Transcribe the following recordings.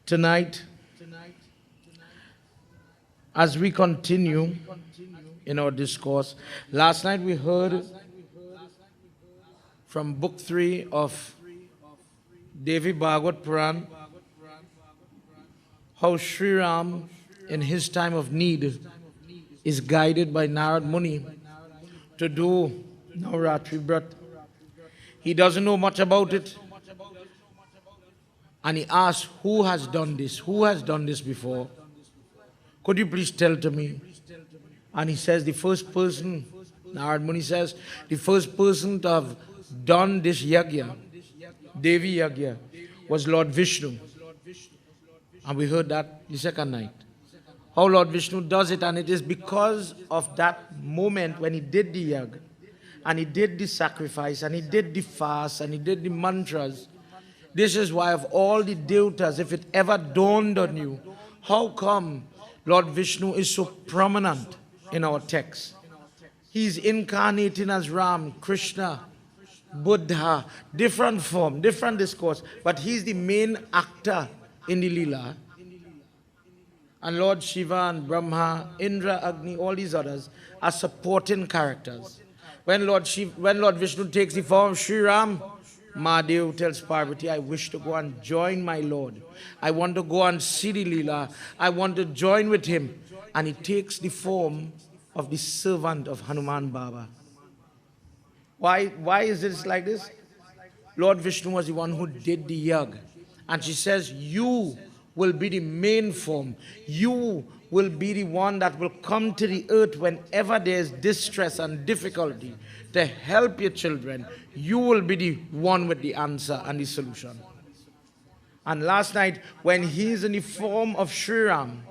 Tonight, as we continue in our discourse, last night we heard from book 3 of Devi Bhagavad Puran how Sri Ram, in his time of need, is guided by Narad Muni to do Nau Raatri Yagna. He doesn't know much about it. And he asks, who has done this? Who has done this before? Could you please tell to me? And he says, the first person, Narad Muni says, the first person to have done this yagya, Devi Yagya, was Lord Vishnu. And we heard that the second night. How Lord Vishnu does it, and it is because of that moment when he did the yagya, and he did the sacrifice, and he did the fast, and he did the mantras. This is why of all the devatas, if it ever dawned on you, how come Lord Vishnu is so prominent in our text? He's incarnating as Ram, Krishna, Buddha, different form, different discourse, but he's the main actor in the Leela. And Lord Shiva and Brahma, Indra, Agni, all these others are supporting characters. When Lord Vishnu takes the form of Sri Ram, Mahadev tells Parvati, I wish to go and join my Lord. I want to go and see the Leela. I want to join with him. And he takes the form of the servant of Hanuman Baba. Why is this like this? Lord Vishnu was the one who did the yag. And she says, you will be the main form. You will be the one that will come to the earth whenever there is distress and difficulty to help your children. You will be the one with the answer and the solution. And last night, when he is in the form of Sri Ram,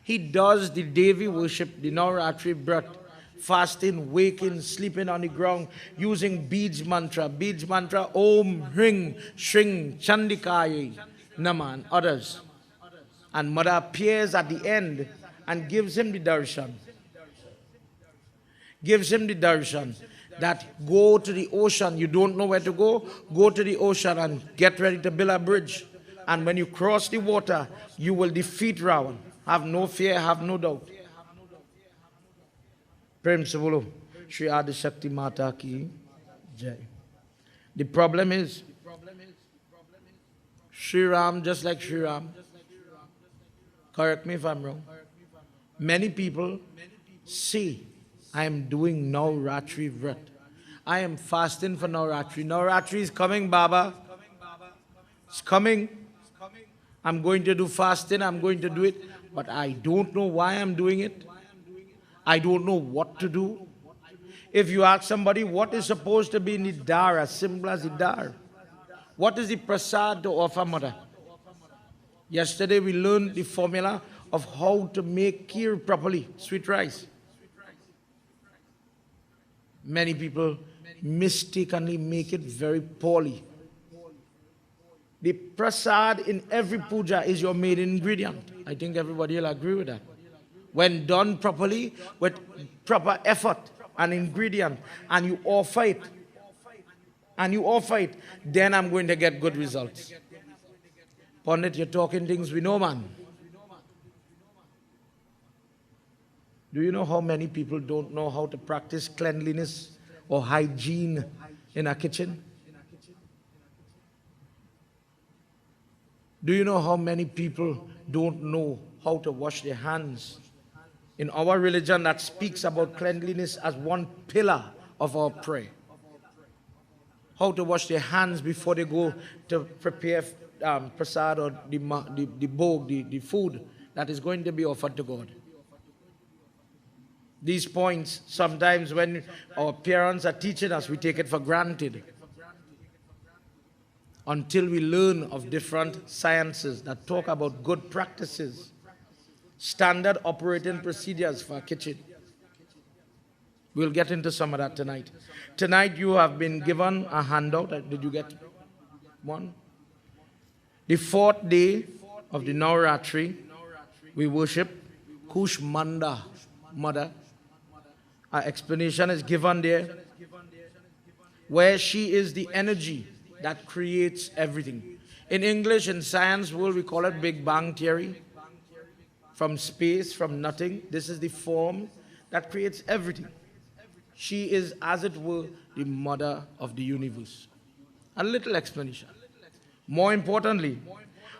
he does the Devi worship, the Nau Raatri Yagna, fasting, waking, sleeping on the ground, using beads mantra, Om, Hring, Shring, Chandikaye, Nama, and others. And Mother appears at the end and gives him the darshan. Gives him the darshan that go to the ocean. You don't know where to go? Go to the ocean and get ready to build a bridge. And when you cross the water, you will defeat Ravan. Have no fear, have no doubt. Prem se bolo, Shri Adi Shakti Mata ki Jai. The problem is, Sri Ram, just like Sri Ram, correct me if I'm wrong, many people say, I am doing Nau Raatri Yagna. I am fasting for Nau Raatri. Nau Raatri is coming, Baba. It's coming. I'm going to do fasting, I'm going to do it, but I don't know why I'm doing it. I don't know what to do. If you ask somebody what is supposed to be in the dar, as simple as the dar, what is the prasad to offer Mother? Yesterday we learned the formula of how to make kheer properly, sweet rice. Many people mistakenly make it very poorly. The prasad in every puja is your main ingredient. I think everybody will agree with that. When done properly, with proper effort and ingredient, and you offer it, then I'm going to get good results. Pandit, you're talking things we know, man. Do you know how many people don't know how to practice cleanliness or hygiene in a kitchen? Do you know how many people don't know how to wash their hands? In our religion, that speaks about cleanliness as one pillar of our prayer. How to wash their hands before they go to prepare prasad or the bhog, the food that is going to be offered to God. These points, sometimes when our parents are teaching us, we take it for granted. Until we learn of different sciences that talk about good practices, standard operating procedures for a kitchen. We'll get into some of that tonight. Tonight you have been given a handout. Did you get one? The fourth day of the Navratri, we worship Kushmanda, Mother. Our explanation is given there, where she is the energy that creates everything. In English, in science world, we call it Big Bang Theory. From space, from nothing, this is the form that creates everything. She is, as it were, the mother of the universe. A little explanation. More importantly,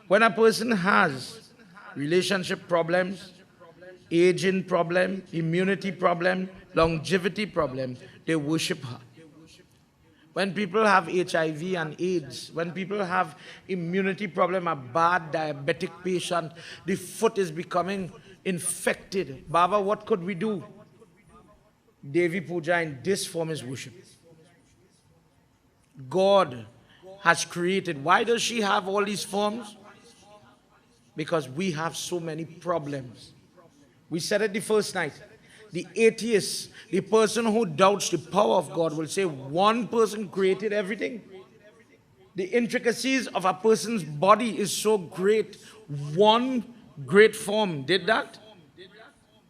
when a person has relationship problems, aging problem, immunity problem, longevity problem, they worship her. When people have HIV and AIDS, when people have immunity problem, a bad diabetic patient, the foot is becoming infected. Baba, what could we do? Devi Puja in this form is worship. God has created. Why does she have all these forms? Because we have so many problems. We said it the first night. The atheist, the person who doubts the power of God will say one person created everything. The intricacies of a person's body is so great. One great form did that.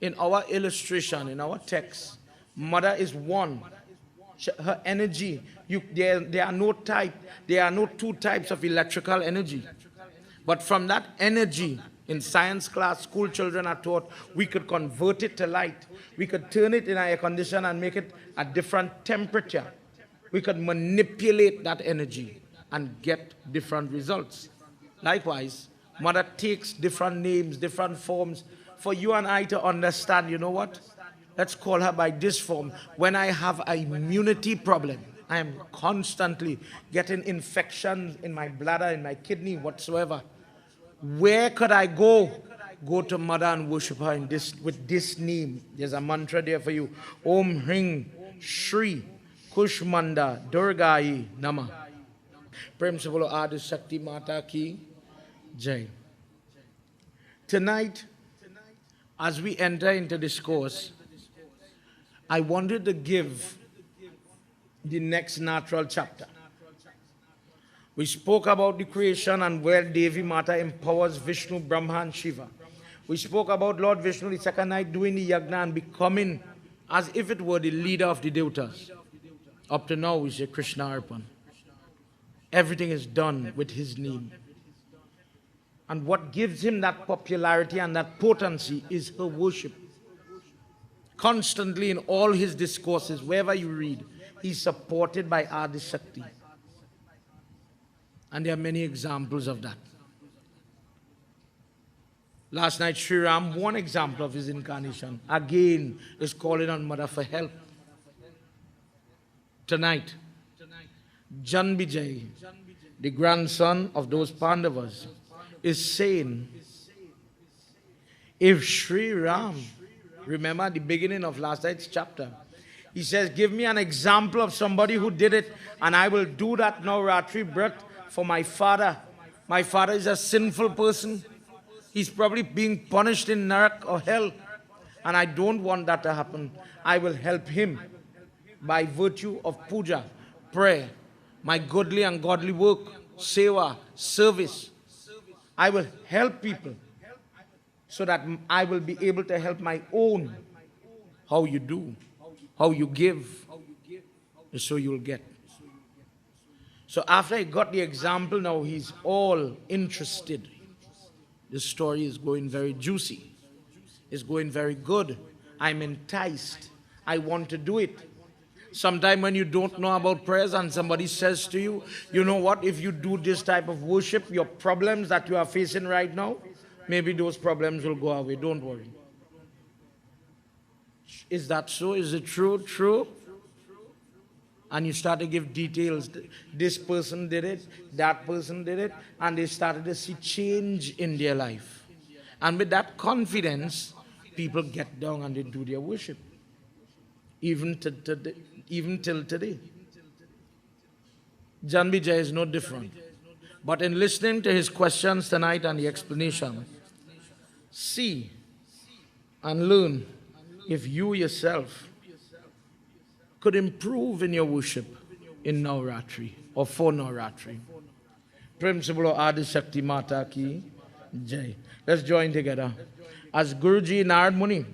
In our illustration, in our text, mother is one. Her energy, there are no type, there are no two types of electrical energy. But from that energy, in science class, school children are taught, we could convert it to light. We could turn it in air condition and make it a different temperature. We could manipulate that energy and get different results. Likewise, mother takes different names, different forms for you and I to understand, you know what? Let's call her by this form. When I have an immunity problem, I am constantly getting infections in my bladder, in my kidney, whatsoever. Where could I go? Go to mother and worship her in this, with this name. There's a mantra there for you. Om Hring Shri Kushmanda Durgai Nama. Prem se bolo Adi Shakti Mata ki Jai. Tonight, as we enter into this course, I wanted to give the next natural chapter. We spoke about the creation and where Devi Mata empowers Vishnu, Brahma and Shiva. We spoke about Lord Vishnu the second night doing the yagna and becoming as if it were the leader of the devatas. Up to now we say Krishna Arpan. Everything is done with his name. And what gives him that popularity and that potency is her worship. Constantly in all his discourses, wherever you read, he's supported by Adi Shakti. And there are many examples of that. Last night, Sri Ram, one example of his incarnation, again is calling on Mother for help. Tonight, Janbijay, the grandson of those Pandavas, is saying, if Sri Ram, remember the beginning of last night's chapter, he says, give me an example of somebody who did it, and I will do that Nau Raatri birth for my father. My father is a sinful person. He's probably being punished in Narak or hell. And I don't want that to happen. I will help him by virtue of puja, prayer, my godly and godly work, seva, service. I will help people so that I will be able to help my own. How you do, how you give, is so you'll get. So after I got the example, now he's all interested. This story is going very juicy. It's going very good. I'm enticed. I want to do it. Sometime when you don't know about prayers and somebody says to you, you know what, if you do this type of worship, your problems that you are facing right now, maybe those problems will go away. Don't worry. Is that so? Is it true? True? And you start to give details. This person did it, that person did it, and they started to see change in their life. And with that confidence, people get down and they do their worship. Even till today. Janbijay is no different. But in listening to his questions tonight and the explanation, see and learn if you yourself could improve in your worship in Nau Raatri or for Nau Raatri. Prem se bolo Adi Shakti Mata ki Jai. Let's join together. As Guruji Narad Muni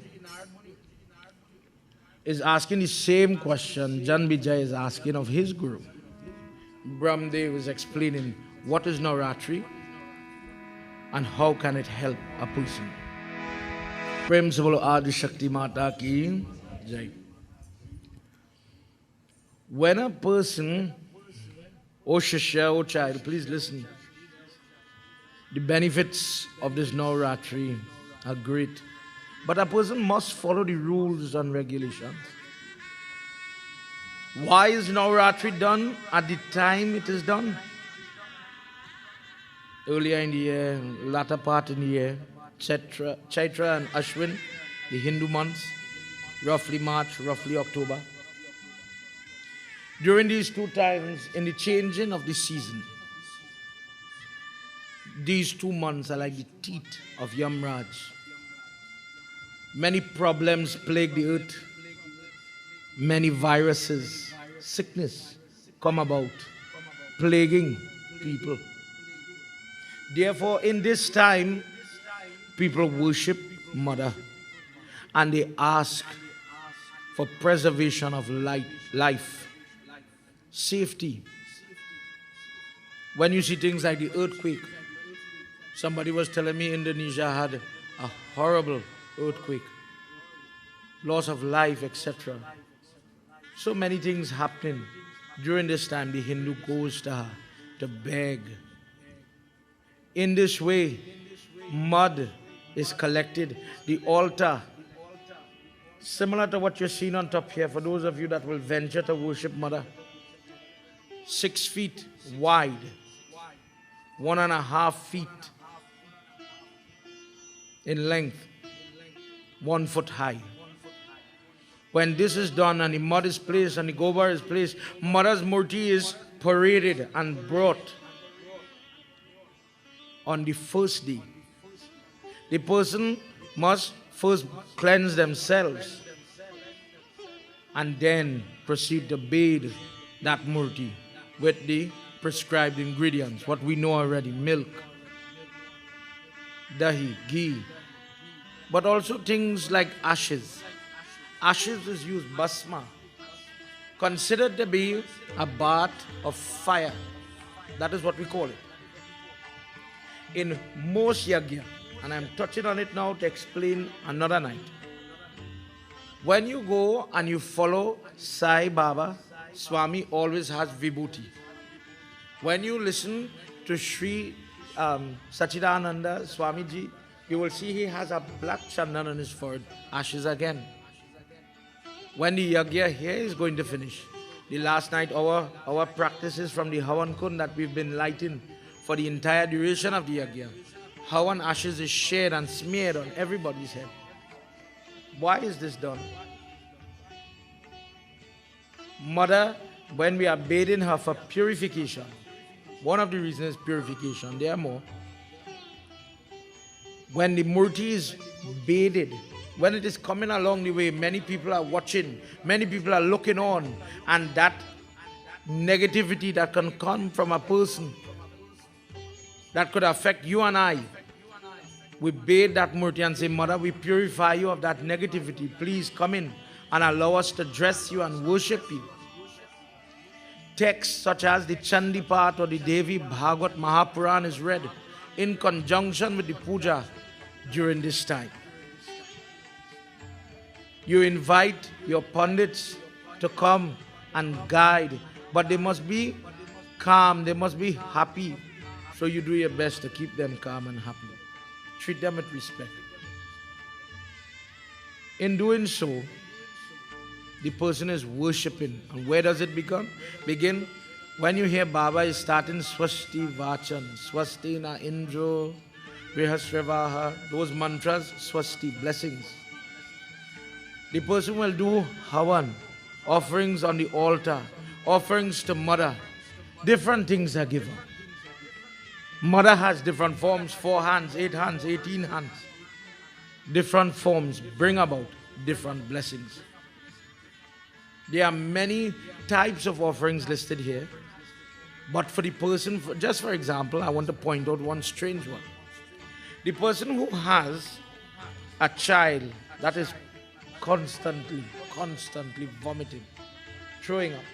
is asking the same question Janbijay is asking of his Guru. Brahmdev is explaining what is Navratri and how can it help a person. Prem se bolo Adi Shakti Mata ki jai. When a person, oh Shishya, oh child, please listen. The benefits of this Navratri are great. But a person must follow the rules and regulations. Why is Navratri done at the time it is done? Earlier in the year, latter part in the year, Chaitra and Ashwin, the Hindu months, roughly March, roughly October. During these two times, in the changing of the season, these 2 months are like the teeth of Yamraj. Many problems plague the earth. Many viruses, sickness come about, plaguing people. Therefore, in this time, people worship Mother and they ask for preservation of life, safety. When you see things like the earthquake, somebody was telling me Indonesia had a horrible earthquake, loss of life, etc. So many things happening. During this time, the Hindu goes to her to beg. In this way, mud is collected. The altar, similar to what you're seeing on top here, for those of you that will venture to worship Mother, 6 feet wide, 1.5 feet in length, 1 foot high. When this is done and the mud is placed and the gobar is placed, Mother's murti is paraded and brought on the first day. The person must first cleanse themselves and then proceed to bathe that murti with the prescribed ingredients, what we know already: milk, dahi, ghee, but also things like ashes. Ashes is used, basma, considered to be a bath of fire. That is what we call it. In most yagya, and I'm touching on it now to explain another night. When you go and you follow Sai Baba, Swami always has vibhuti. When you listen to Sri Sachidananda Swamiji, you will see he has a black chandan on his forehead, ashes again. When the yagya here is going to finish, the last night our practices from the Havan Kund that we've been lighting for the entire duration of the yagya, Havan ashes is shared and smeared on everybody's head. Why is this done? Mother, when we are bathing her for purification, one of the reasons is purification, there are more. When the murti is bathed, when it is coming along the way, many people are watching, many people are looking on, and that negativity that can come from a person that could affect you and I, we bathe that murti and say, Mother, we purify you of that negativity. Please come in and allow us to dress you and worship you. Texts such as the Chandi part or the Devi Bhagavad Mahapuran is read in conjunction with the puja during this time. You invite your pundits to come and guide, but they must be calm, they must be happy. So you do your best to keep them calm and happy. Treat them with respect. In doing so, the person is worshipping. And where does it begin? When you hear Baba is starting Swasti Vachan, Swasti na Indro, Vrihasravaha, those mantras, Swasti, blessings. The person will do Havan, offerings on the altar, offerings to Mother. Different things are given. Mother has different forms, 4 hands, 8 hands, 18 hands. Different forms bring about different blessings. There are many types of offerings listed here. But for the person, just for example, I want to point out one strange one. The person who has a child that is constantly vomiting, throwing up.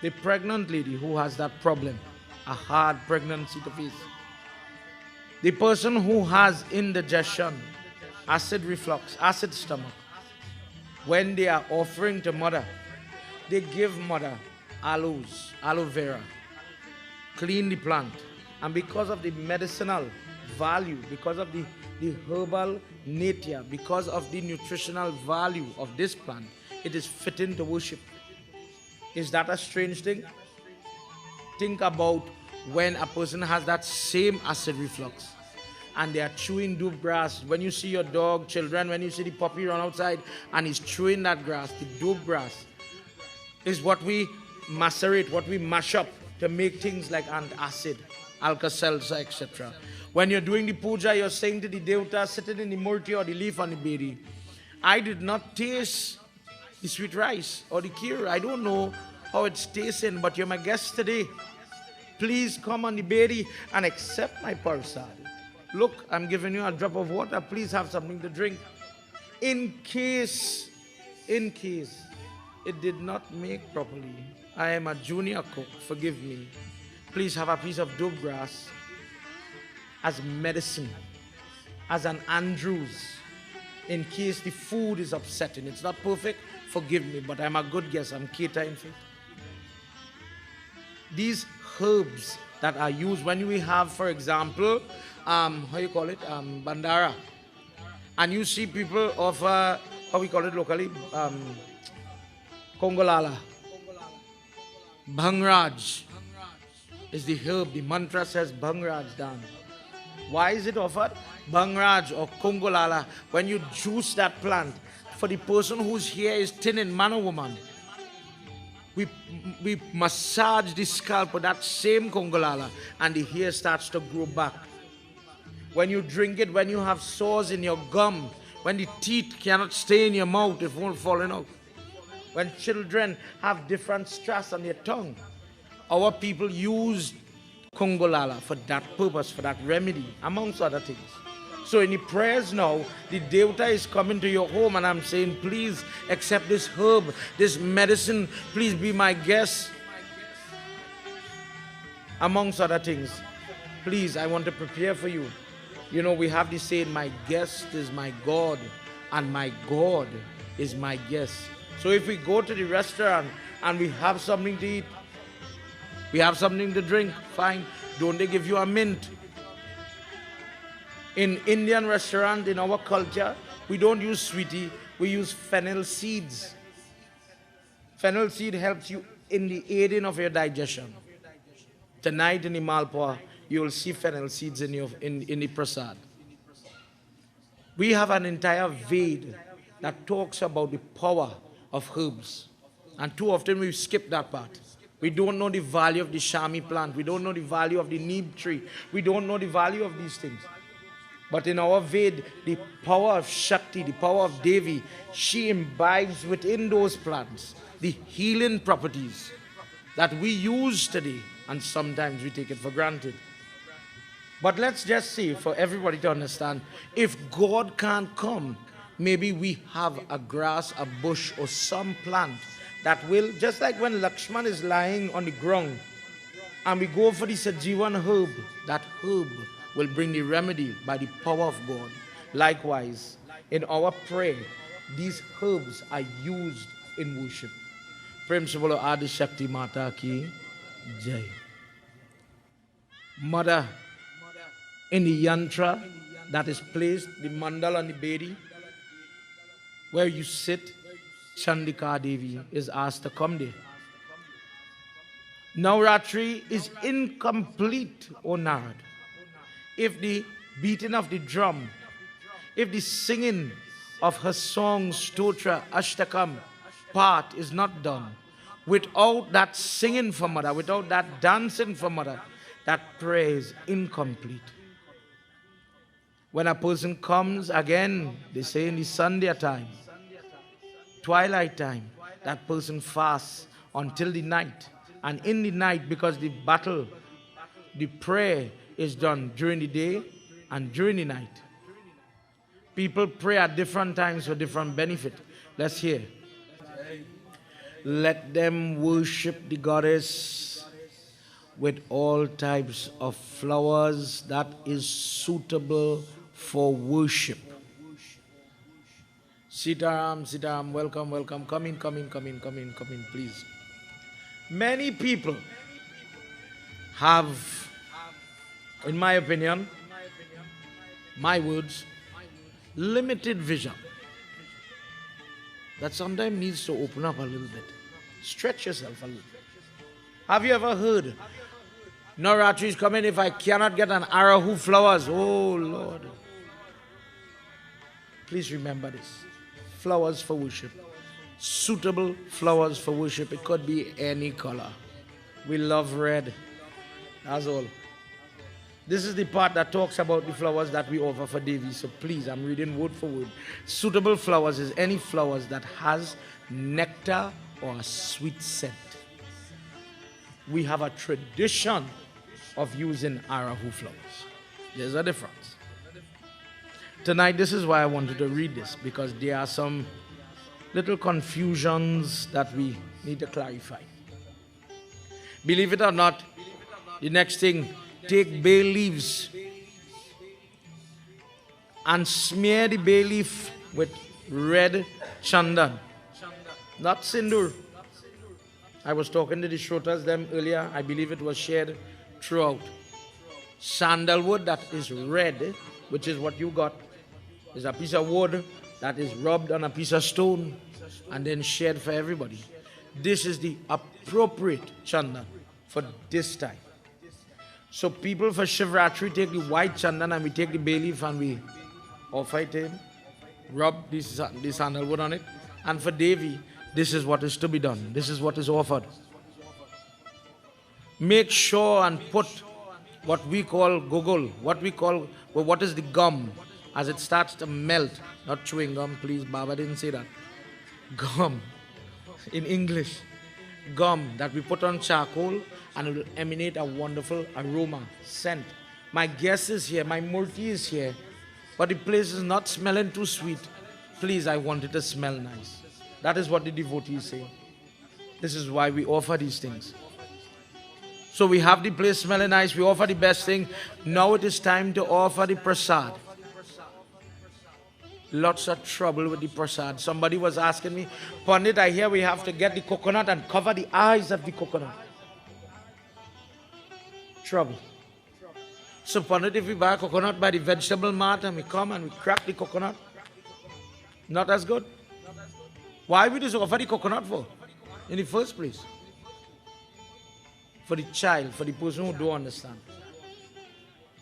The pregnant lady who has that problem, a hard pregnancy to face. The person who has indigestion, acid reflux, acid stomach, when they are offering to mother, they give mother aloe vera, clean the plant. And because of the medicinal value, because of the herbal nature, because of the nutritional value of this plant, it is fitting to worship. Is that a strange thing? Think about when a person has that same acid reflux and they are chewing dope grass. When you see your dog, children, when you see the puppy run outside and he's chewing that grass, the dope grass is what we macerate, what we mash up to make things like antacid, Alka-Seltzer, etc. When you're doing the puja, you're saying to the devata sitting in the murti or the leaf on the bedi, I did not taste the sweet rice or the kheer. I don't know how it's tasting, but you're my guest today. Please come on the bedi and accept my prasad. Look, I'm giving you a drop of water. Please have something to drink. In case it did not make properly, I am a junior cook, forgive me. Please have a piece of dope grass as medicine, as an Andrews, in case the food is upsetting. It's not perfect, forgive me, but I'm a good guest. I'm catering for it. These herbs that are used when we have, for example, how you call it, bandara, and you see people offer, how we call it locally, Kongolala, Bhangraj is the herb. The mantra says Bhangraj Dan. Why is it offered? Bhangraj or Kongolala. When you juice that plant, for the person whose hair is thin in man or woman, we massage the scalp with that same Kongolala and the hair starts to grow back. When you drink it, when you have sores in your gum, when the teeth cannot stay in your mouth, it won't fall out. When children have different stress on their tongue, our people use Kongolala for that purpose, for that remedy, amongst other things. So in the prayers now, the devata is coming to your home and I'm saying, please accept this herb, this medicine, please be my guest. Amongst other things, please, I want to prepare for you. You know, we have this saying, my guest is my God and my God is my guest. So if we go to the restaurant and we have something to eat, we have something to drink, fine. Don't they give you a mint? In Indian restaurant, in our culture, we don't use sweetie, we use fennel seeds. Fennel seed helps you in the aiding of your digestion. Tonight in the Malpua, you will see fennel seeds in the prasad. We have an entire Ved that talks about the power of herbs. And too often we skip that part. We don't know the value of the shami plant. We don't know the value of the neem tree. We don't know the value of these things. But in our Ved, the power of Shakti, the power of Devi, she imbibes within those plants the healing properties that we use today, and sometimes we take it for granted. But let's just say, for everybody to understand, if God can't come, maybe we have a grass, a bush, or some plant that will, just like when Lakshman is lying on the ground, and we go for the Sajivan herb, that herb will bring the remedy by the power of God. Likewise, in our prayer, these herbs are used in worship. Prem se bolo Adi Shakti Mata ki Jai. Mother, in the yantra that is placed, the mandal on the bedi, where you sit, Chandika Devi is asked to come there. Nau Raatri is incomplete, O Narad, if the beating of the drum, if the singing of her songs, Stotra, Ashtakam, part is not done. Without that singing for mother, without that dancing for mother, that prayer is incomplete. When a person comes again, they say in the Sandhya time, twilight time, that person fasts until the night. And in the night, because the battle, the prayer is done during the day and during the night. People pray at different times for different benefit. Let's hear. Let them worship the goddess with all types of flowers that is suitable for worship. Sitaram, Sitaram, welcome, welcome. Come in, come in, come in, come in, come in, please. Many people have, in my opinion, my words, limited vision that sometimes needs to open up a little bit. Stretch yourself a little. Have you ever heard, Nau Raatri is coming if I cannot get an arahu flowers? Oh Lord. Please remember this. Flowers for worship. Suitable flowers for worship. It could be any color. We love red. That's all. This is the part that talks about the flowers that we offer for Devi. So please, I'm reading word for word. Suitable flowers is any flowers that has nectar or a sweet scent. We have a tradition of using arahu flowers. There's a difference. Tonight, this is why I wanted to read this, because there are some little confusions that we need to clarify. Believe it or not, the next thing, take bay leaves and smear the bay leaf with red chandan, not sindur. I was talking to the Shrotas them earlier. I believe it was shared throughout. Sandalwood that is red, which is what you got, is a piece of wood that is rubbed on a piece of stone and then shared for everybody. This is the appropriate chandan for this time. So people for Shivratri take the white chandan and we take the bay leaf and we offer it to him, rub this sandalwood on it. And for Devi, this is what is to be done. This is what is offered. Make sure and put what we call gogol, what is the gum, as it starts to melt. Not chewing gum, please, Baba didn't say that. Gum, in English. Gum that we put on charcoal and it will emanate a wonderful aroma, scent. My guest is here, my murti is here, but the place is not smelling too sweet. Please, I want it to smell nice. That is what the devotees say. This is why we offer these things. So we have the place smelling nice, we offer the best thing. Now it is time to offer the prasad. Lots of trouble with the prasad. Somebody was asking me, Pandit, I hear we have to get the coconut and cover the eyes of the coconut. Trouble. So Pandit, if we buy a coconut by the vegetable mart and we come and we crack the coconut, not as good. Why we just offer the coconut for? In the first place. For the child, for the person who don't understand.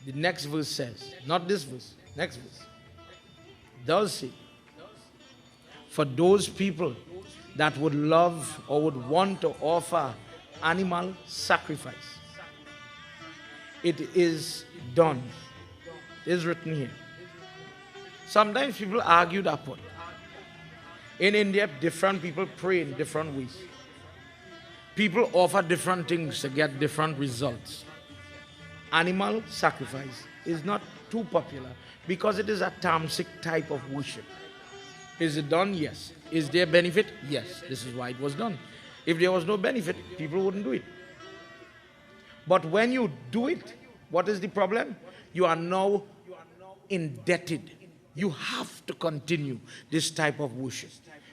The next verse says, not this verse, next verse. Does say, for those people that would love or would want to offer animal sacrifice, it is done. It is written here. Sometimes people argue that point. In India, different people pray in different ways. People offer different things to get different results. Animal sacrifice is not too popular because it is a tamasic type of worship. Is it done? Yes. Is there benefit? Yes. This is why it was done. If there was no benefit, people wouldn't do it. But when you do it, what is the problem? You are now indebted. You have to continue this type of worship.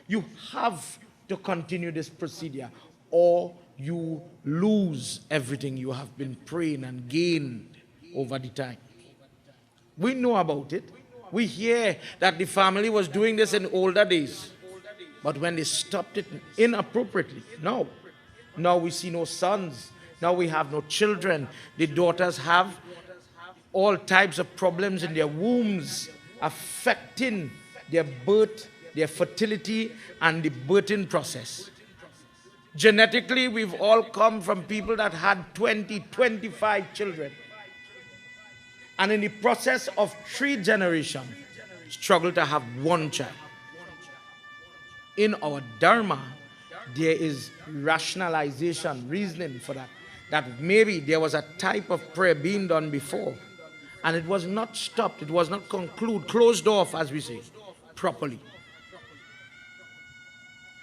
You have to continue this procedure, or you lose everything you have been praying and gained over the time. We know about it. We hear that the family was doing this in older days. But when they stopped it inappropriately, now we see no sons. Now we have no children. The daughters have all types of problems in their wombs, affecting their birth, their fertility, and the birthing process. Genetically, we've all come from people that had 20, 25 children. And in the process of 3 generations, struggle to have 1 child. In our Dharma, there is rationalization, reasoning for that. That maybe there was a type of prayer being done before, and it was not stopped, it was not closed off, as we say, properly.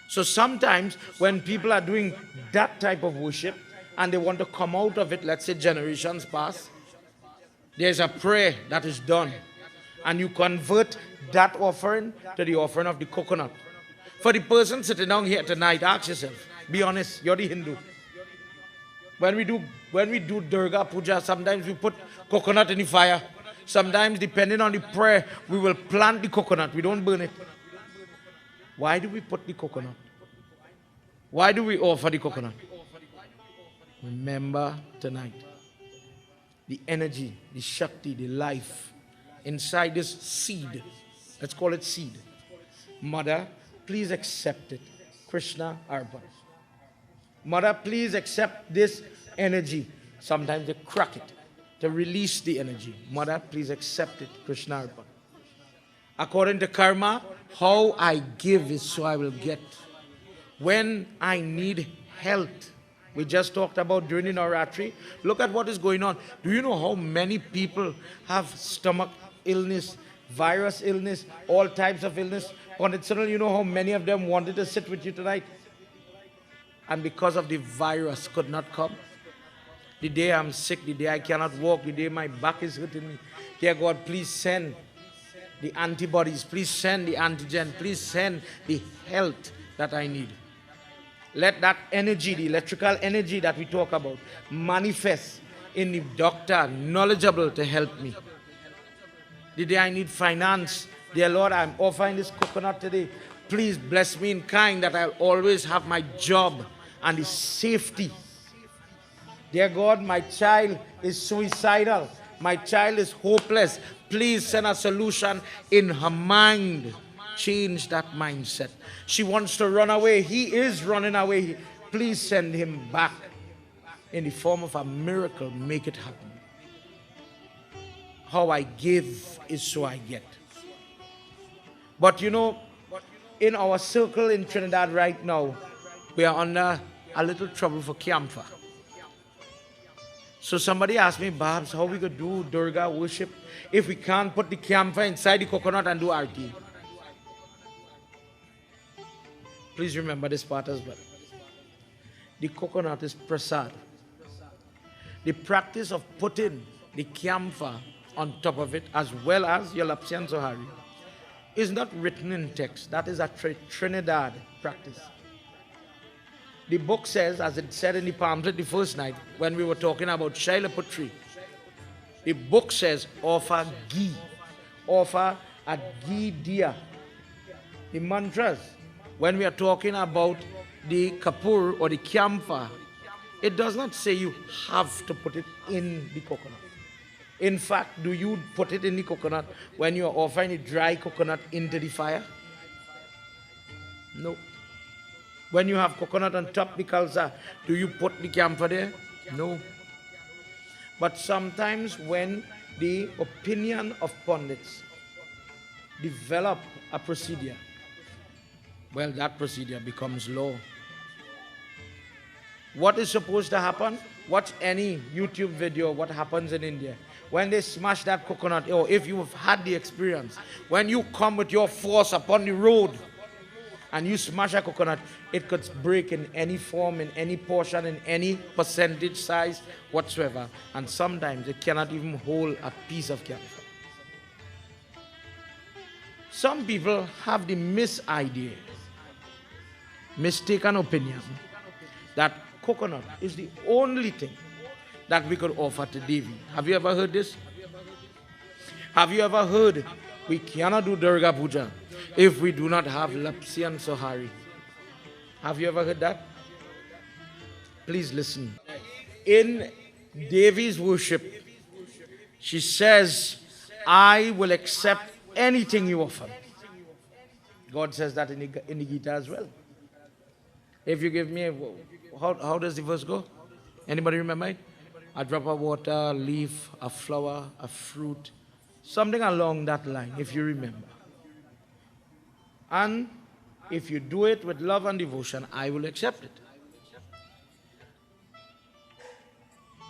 So sometimes when people are doing that type of worship, and they want to come out of it, let's say generations pass, there's a prayer that is done, and you convert that offering to the offering of the coconut. For the person sitting down here tonight, ask yourself, be honest, you're the Hindu. When we do Durga Puja, sometimes we put coconut in the fire. Sometimes, depending on the prayer, we will plant the coconut. We don't burn it. Why do we put the coconut? Why do we offer the coconut? Remember tonight, the energy, the Shakti, the life inside this seed. Let's call it seed. Mother, please accept it. Krishna Arpan. Mother, please accept this energy. Sometimes they crack it to release the energy. Mother, please accept it. Krishna Arpan. According to karma, how I give is so I will get. When I need health, we just talked about during the Nau Raatri. Look at what is going on. Do you know how many people have stomach illness, virus illness, all types of illness? Pandit, you know how many of them wanted to sit with you tonight? And because of the virus could not come. The day I'm sick, the day I cannot walk, the day my back is hurting me. Dear God, please send the antibodies, please send the antigen, please send the health that I need. Let that energy, the electrical energy that we talk about, manifest in the doctor, knowledgeable to help me. The day I need finance, dear Lord, I'm offering this coconut today. Please bless me in kind that I'll always have my job and the safety. Dear God, my child is suicidal. My child is hopeless. Please send a solution in her mind. Change that mindset. She wants to run away. He is running away. Please send him back in the form of a miracle. Make it happen. How I give is so I get. But you know, in our circle in Trinidad right now, we are under a little trouble for camphor. So somebody asked me, Babs, how we could do Durga worship if we can't put the camphor inside the coconut and do arti? Please remember this part as well. The coconut is prasad. The practice of putting the camphor on top of it, as well as your lapsi and sohari, is not written in text. That is a Trinidad practice. The book says, as it said in the pamphlet the first night, when we were talking about Shaila Putri, the book says, offer ghee. Offer a ghee diya. The mantras, when we are talking about the kapur or the camphor, it does not say you have to put it in the coconut. In fact, do you put it in the coconut when you are offering a dry coconut into the fire? No. When you have coconut on top, the kalsa, do you put the camphor there? No. But sometimes when the opinion of pundits develop a procedure, well, that procedure becomes law. What is supposed to happen? Watch any YouTube video, what happens in India. When they smash that coconut, or if you've had the experience, when you come with your force upon the road and you smash a coconut, it could break in any form, in any portion, in any percentage size whatsoever. And sometimes it cannot even hold a piece of camphor. Some people have the mistaken opinion that coconut is the only thing that we could offer to Devi. Have you ever heard this? Have you ever heard we cannot do Durga Puja if we do not have lapsi and sohari? Have you ever heard that? Please listen. In Devi's worship, she says, I will accept anything you offer. God says that in the Gita as well. If you give me, how does the verse go? Anybody remember it? A drop of water, a leaf, a flower, a fruit, something along that line, if you remember. And if you do it with love and devotion, I will accept it.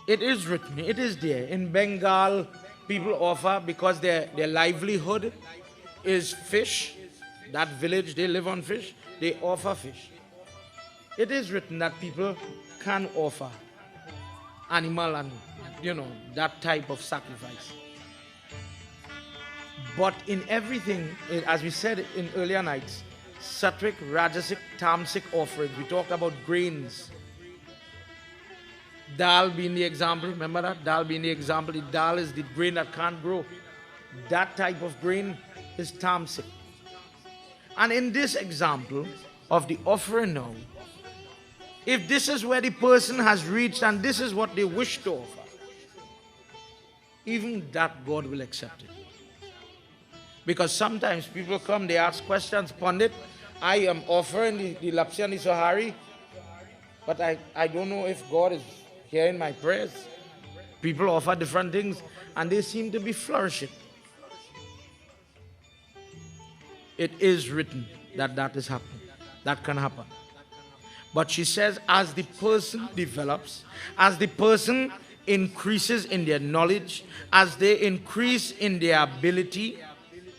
It is written, it is there. In Bengal, people offer, because their livelihood is fish. That village, they live on fish. They offer fish. It is written that people can offer animal and, that type of sacrifice. But in everything, as we said in earlier nights, sattvic, rajasic, tamasic offerings, we talked about grains. Dal being the example, remember that? Dal being the example, the dal is the grain that can't grow. That type of grain is tamasic. And in this example of the offering now, if this is where the person has reached and this is what they wish to offer, even that God will accept it. Because sometimes people come, they ask questions, Pandit, I am offering the Lapsi and the Sohari, but I don't know if God is hearing my prayers. People offer different things and they seem to be flourishing. It is written that that is happening. That can happen. But she says, as the person develops, as the person increases in their knowledge, as they increase in their ability,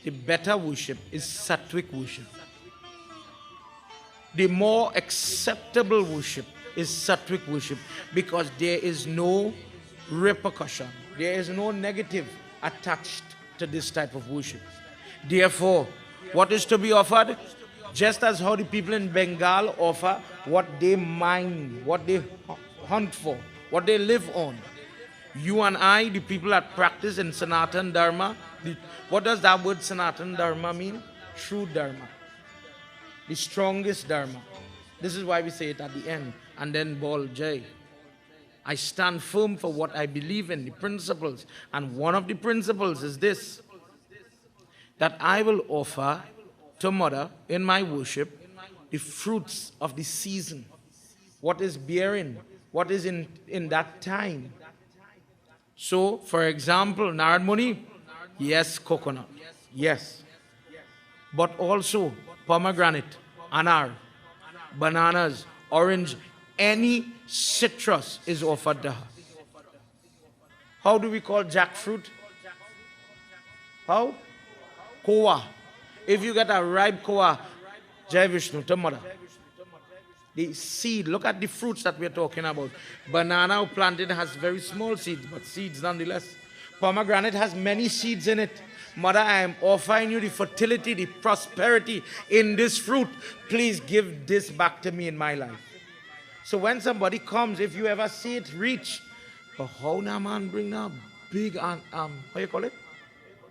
the better worship is sattvic worship. The more acceptable worship is sattvic worship, because there is no repercussion. There is no negative attached to this type of worship. Therefore, what is to be offered? Just as how the people in Bengal offer what they mine, what they hunt for, what they live on. You and I, the people that practice in Sanatan Dharma, what does that word Sanatan Dharma mean? True Dharma. The strongest Dharma. This is why we say it at the end. And then Bol Jai. I stand firm for what I believe in, the principles. And one of the principles is this, that I will offer to Mother in my worship the fruits of the season. What is bearing? What is in that time? So, for example, Narad Muni, yes, coconut, yes. But also pomegranate, anar, bananas, orange, any citrus is offered to her. How do we call jackfruit? How? Koa. If you get a ripe koa, Jai Vishnu, to Mother. The seed, look at the fruits that we're talking about. Banana planted has very small seeds, but seeds nonetheless. Pomegranate has many seeds in it. Mother, I am offering you the fertility, the prosperity in this fruit. Please give this back to me in my life. So when somebody comes, if you ever see it reach, but how na man bring a big, how you call it?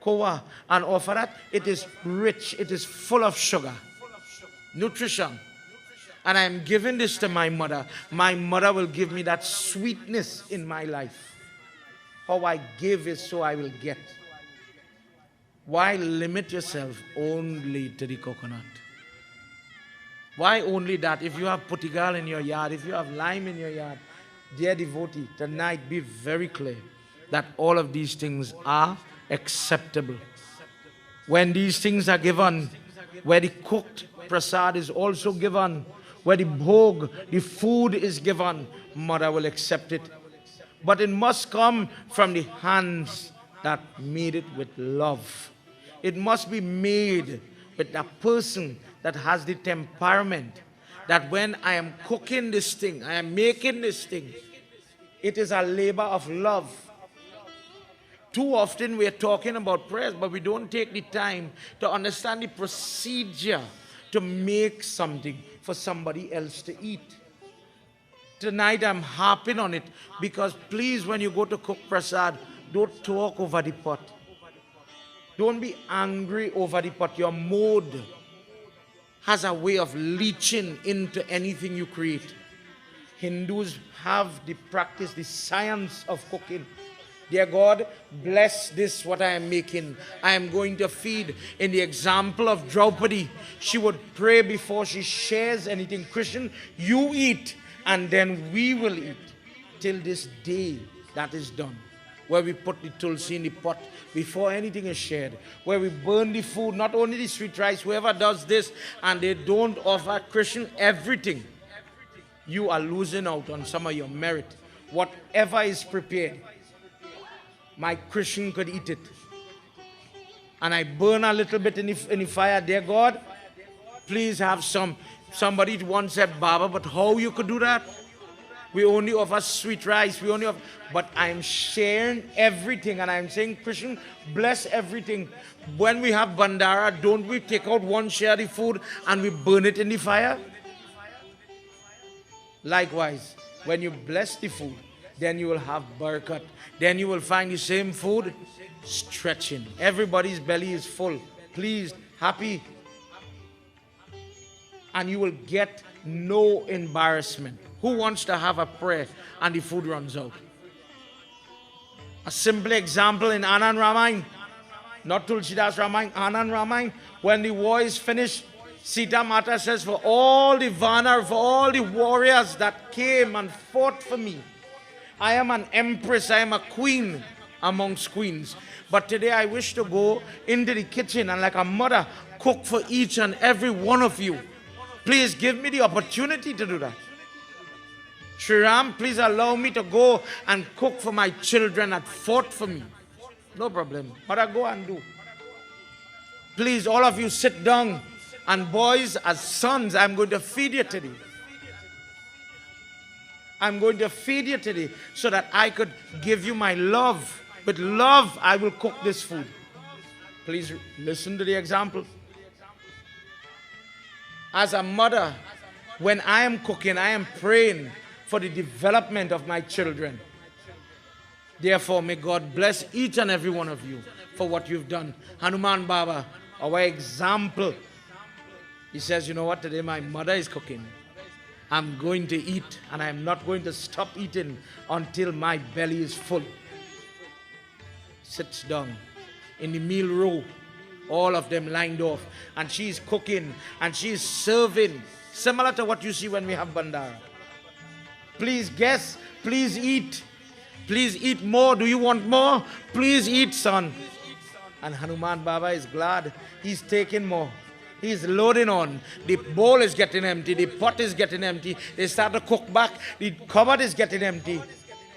Koa, and offer that, it is rich, it is full of sugar, nutrition. And I am giving this to my mother. My mother will give me that sweetness in my life. How I give is so I will get. Why limit yourself only to the coconut? Why only that? If you have putigal in your yard, if you have lime in your yard, dear devotee, tonight be very clear that all of these things are acceptable. When these things are given, where the cooked prasad is also given, where the bhog, the food is given, Mother will accept it. But it must come from the hands that made it with love. It must be made with a person that has the temperament, that when I am cooking this thing, I am making this thing, it is a labor of love. Too often we are talking about prayers, but we don't take the time to understand the procedure to make something for somebody else to eat. Tonight I'm harping on it because please, when you go to cook prasad, don't talk over the pot. Don't be angry over the pot. Your mode has a way of leaching into anything you create. Hindus have the practice, the science of cooking. Dear God, bless this, what I am making. I am going to feed. In the example of Draupadi, she would pray before she shares anything. Krishna, you eat, and then we will eat. Till this day, that is done. Where we put the tulsi in the pot before anything is shared. Where we burn the food, not only the sweet rice, whoever does this, and they don't offer Krishna everything, you are losing out on some of your merit. Whatever is prepared, my Krishna could eat it. And I burn a little bit in the fire. Dear God, please have some. Somebody once said, Baba, but how you could do that? We only offer sweet rice. We only offer, but I'm sharing everything, and I'm saying, Christian, bless everything. When we have bandara, don't we take out one share of the food and we burn it in the fire? Likewise, when you bless the food, then you will have barakat. Then you will find the same food stretching. Everybody's belly is full, pleased, happy. And you will get no embarrassment. Who wants to have a prayer and the food runs out? A simple example in Anand Ramayana, not Tulsidas Ramayana, Anand Ramayana, when the war is finished, Sita Mata says, for all the Vanar, for all the warriors that came and fought for me, I am an empress, I am a queen amongst queens. But today I wish to go into the kitchen and like a mother, cook for each and every one of you. Please give me the opportunity to do that. Sri Ram, please allow me to go and cook for my children that fought for me. No problem. Mother, go and do. Please, all of you sit down. And boys, as sons, I'm going to feed you today. I'm going to feed you today so that I could give you my love. With love, I will cook this food. Please listen to the example. As a mother, when I am cooking, I am praying for the development of my children. Therefore, may God bless each and every one of you for what you've done. Hanuman Baba, our example. He says, you know what, today my mother is cooking. I'm going to eat, and I'm not going to stop eating until my belly is full. Sits down in the meal row, all of them lined off, and she's cooking, and she's serving, similar to what you see when we have bandara. Please guess, please eat. Please eat more. Do you want more? Please eat, son. And Hanuman Baba is glad. He's taking more. He's loading on. The bowl is getting empty. The pot is getting empty. They start to cook back. The cupboard is getting empty.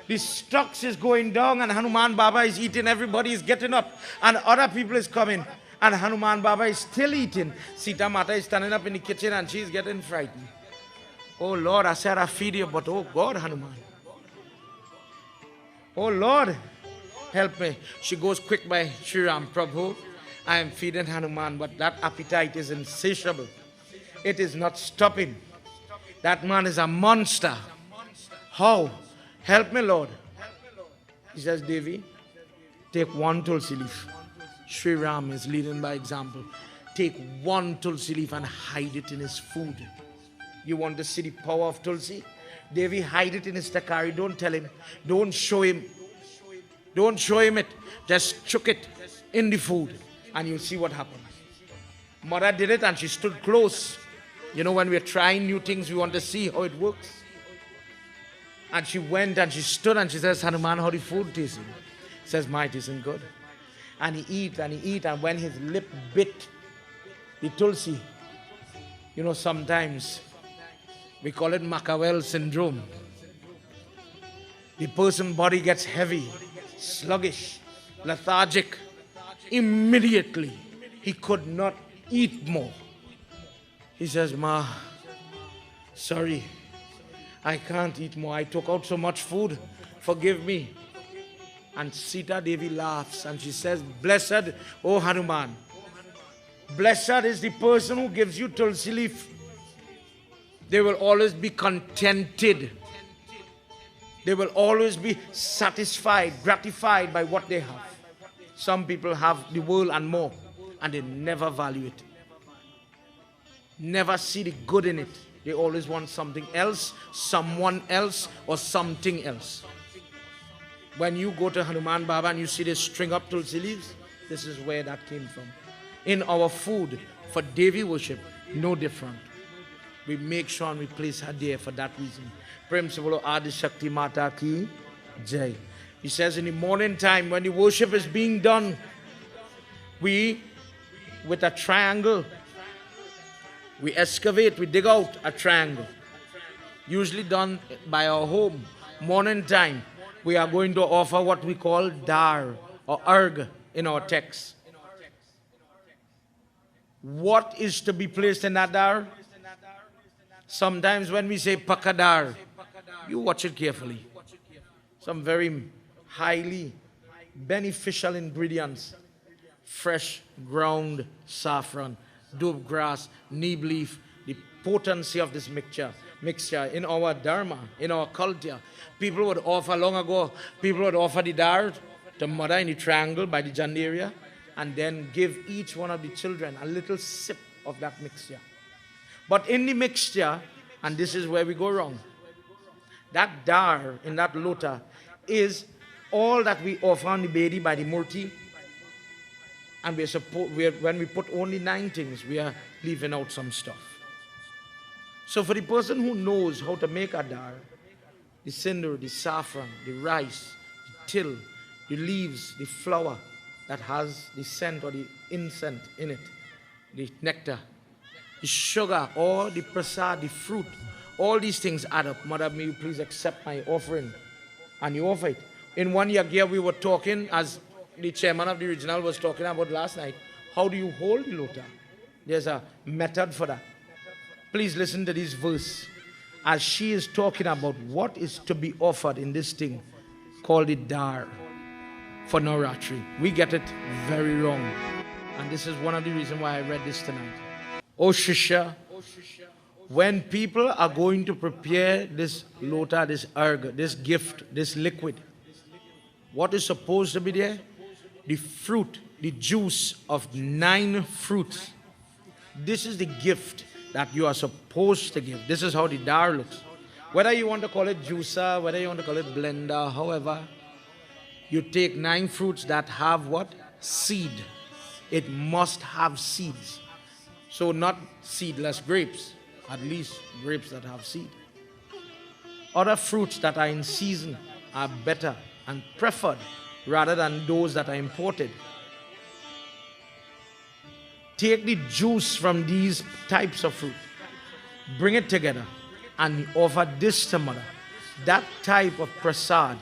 The stocks is going down, and Hanuman Baba is eating. Everybody is getting up, and other people is coming, and Hanuman Baba is still eating. Sita Mata is standing up in the kitchen, and she's getting frightened. Oh Lord, I said I feed you, but oh God, Hanuman. Oh Lord, help me. She goes quick by Sri Ram, Prabhu. I am feeding Hanuman, but that appetite is insatiable. It is not stopping. That man is a monster. How? Help me, Lord. He says, Devi, take one tulsi leaf. Sri Ram is leading by example. Take one tulsi leaf and hide it in his food. You want to see the power of tulsi? Devi, hide it in his takari. Don't tell him. Don't show him. Don't show him it. Just chuck it in the food, and you'll see what happens. Mother did it, and she stood close. You know, when we're trying new things, we want to see how it works. And she went and she stood and she says, Hanuman, how the food tasting? He says, my, it isn't good. And he eat, and when his lip bit the tulsi, you know, sometimes we call it Machiavelli syndrome. The person's body gets heavy, sluggish, lethargic. Immediately, he could not eat more. He says, Ma, sorry, I can't eat more. I took out so much food. Forgive me. And Sita Devi laughs and she says, blessed, O Hanuman. Blessed is the person who gives you tulsi leaf. They will always be contented. They will always be satisfied, gratified by what they have. Some people have the world and more, and they never value it. Never see the good in it. They always want something else, someone else, or something else. When you go to Hanuman Baba and you see this string up tulsi leaves, this is where that came from. In our food, for Devi worship, no different. We make sure and we place her there for that reason. Prem se bolo Adi Shakti Mata ki Jai. He says in the morning time when the worship is being done, we, with a triangle, we excavate, we dig out a triangle. Usually done by our home. Morning time, we are going to offer what we call dar or arg in our text. What is to be placed in that dar? Sometimes when we say pakadar, You watch it carefully. Some very highly beneficial ingredients. Fresh ground saffron, dove grass, neem leaf, the potency of this mixture in our dharma, in our culture. People would offer, long ago, people would offer the dar to mother in the triangle by the jandaria and then give each one of the children a little sip of that mixture. But in the mixture, and this is where we go wrong, that dar in that lota is all that we offer on the Bedi by the Murti. And when we put only 9 things, we are leaving out some stuff. So for the person who knows how to make a dar, the cinder, the saffron, the rice, the till, the leaves, the flower that has the scent or the incense in it, the nectar, the sugar, or the prasad, the fruit, all these things add up. Mother, may you please accept my offering. And you offer it. In one yagya we were talking, as the chairman of the regional was talking about last night, how do you hold the lota? There's a method for that. Please listen to this verse as she is talking about what is to be offered in this thing called the dar for Nau Raatri. We get it very wrong. And this is one of the reasons why I read this tonight. Oh Shishya, when people are going to prepare this lota, this arg, this gift, this liquid, what is supposed to be there? The fruit, the juice of 9 fruits. This is the gift that you are supposed to give. This is how the dar looks. Whether you want to call it juicer, whether you want to call it blender, however, you take 9 fruits that have what? Seed. It must have seeds. So not seedless grapes, at least grapes that have seed. Other fruits that are in season are better and preferred rather than those that are imported. Take the juice from these types of fruit, bring it together, and offer this to Mother. That type of prasad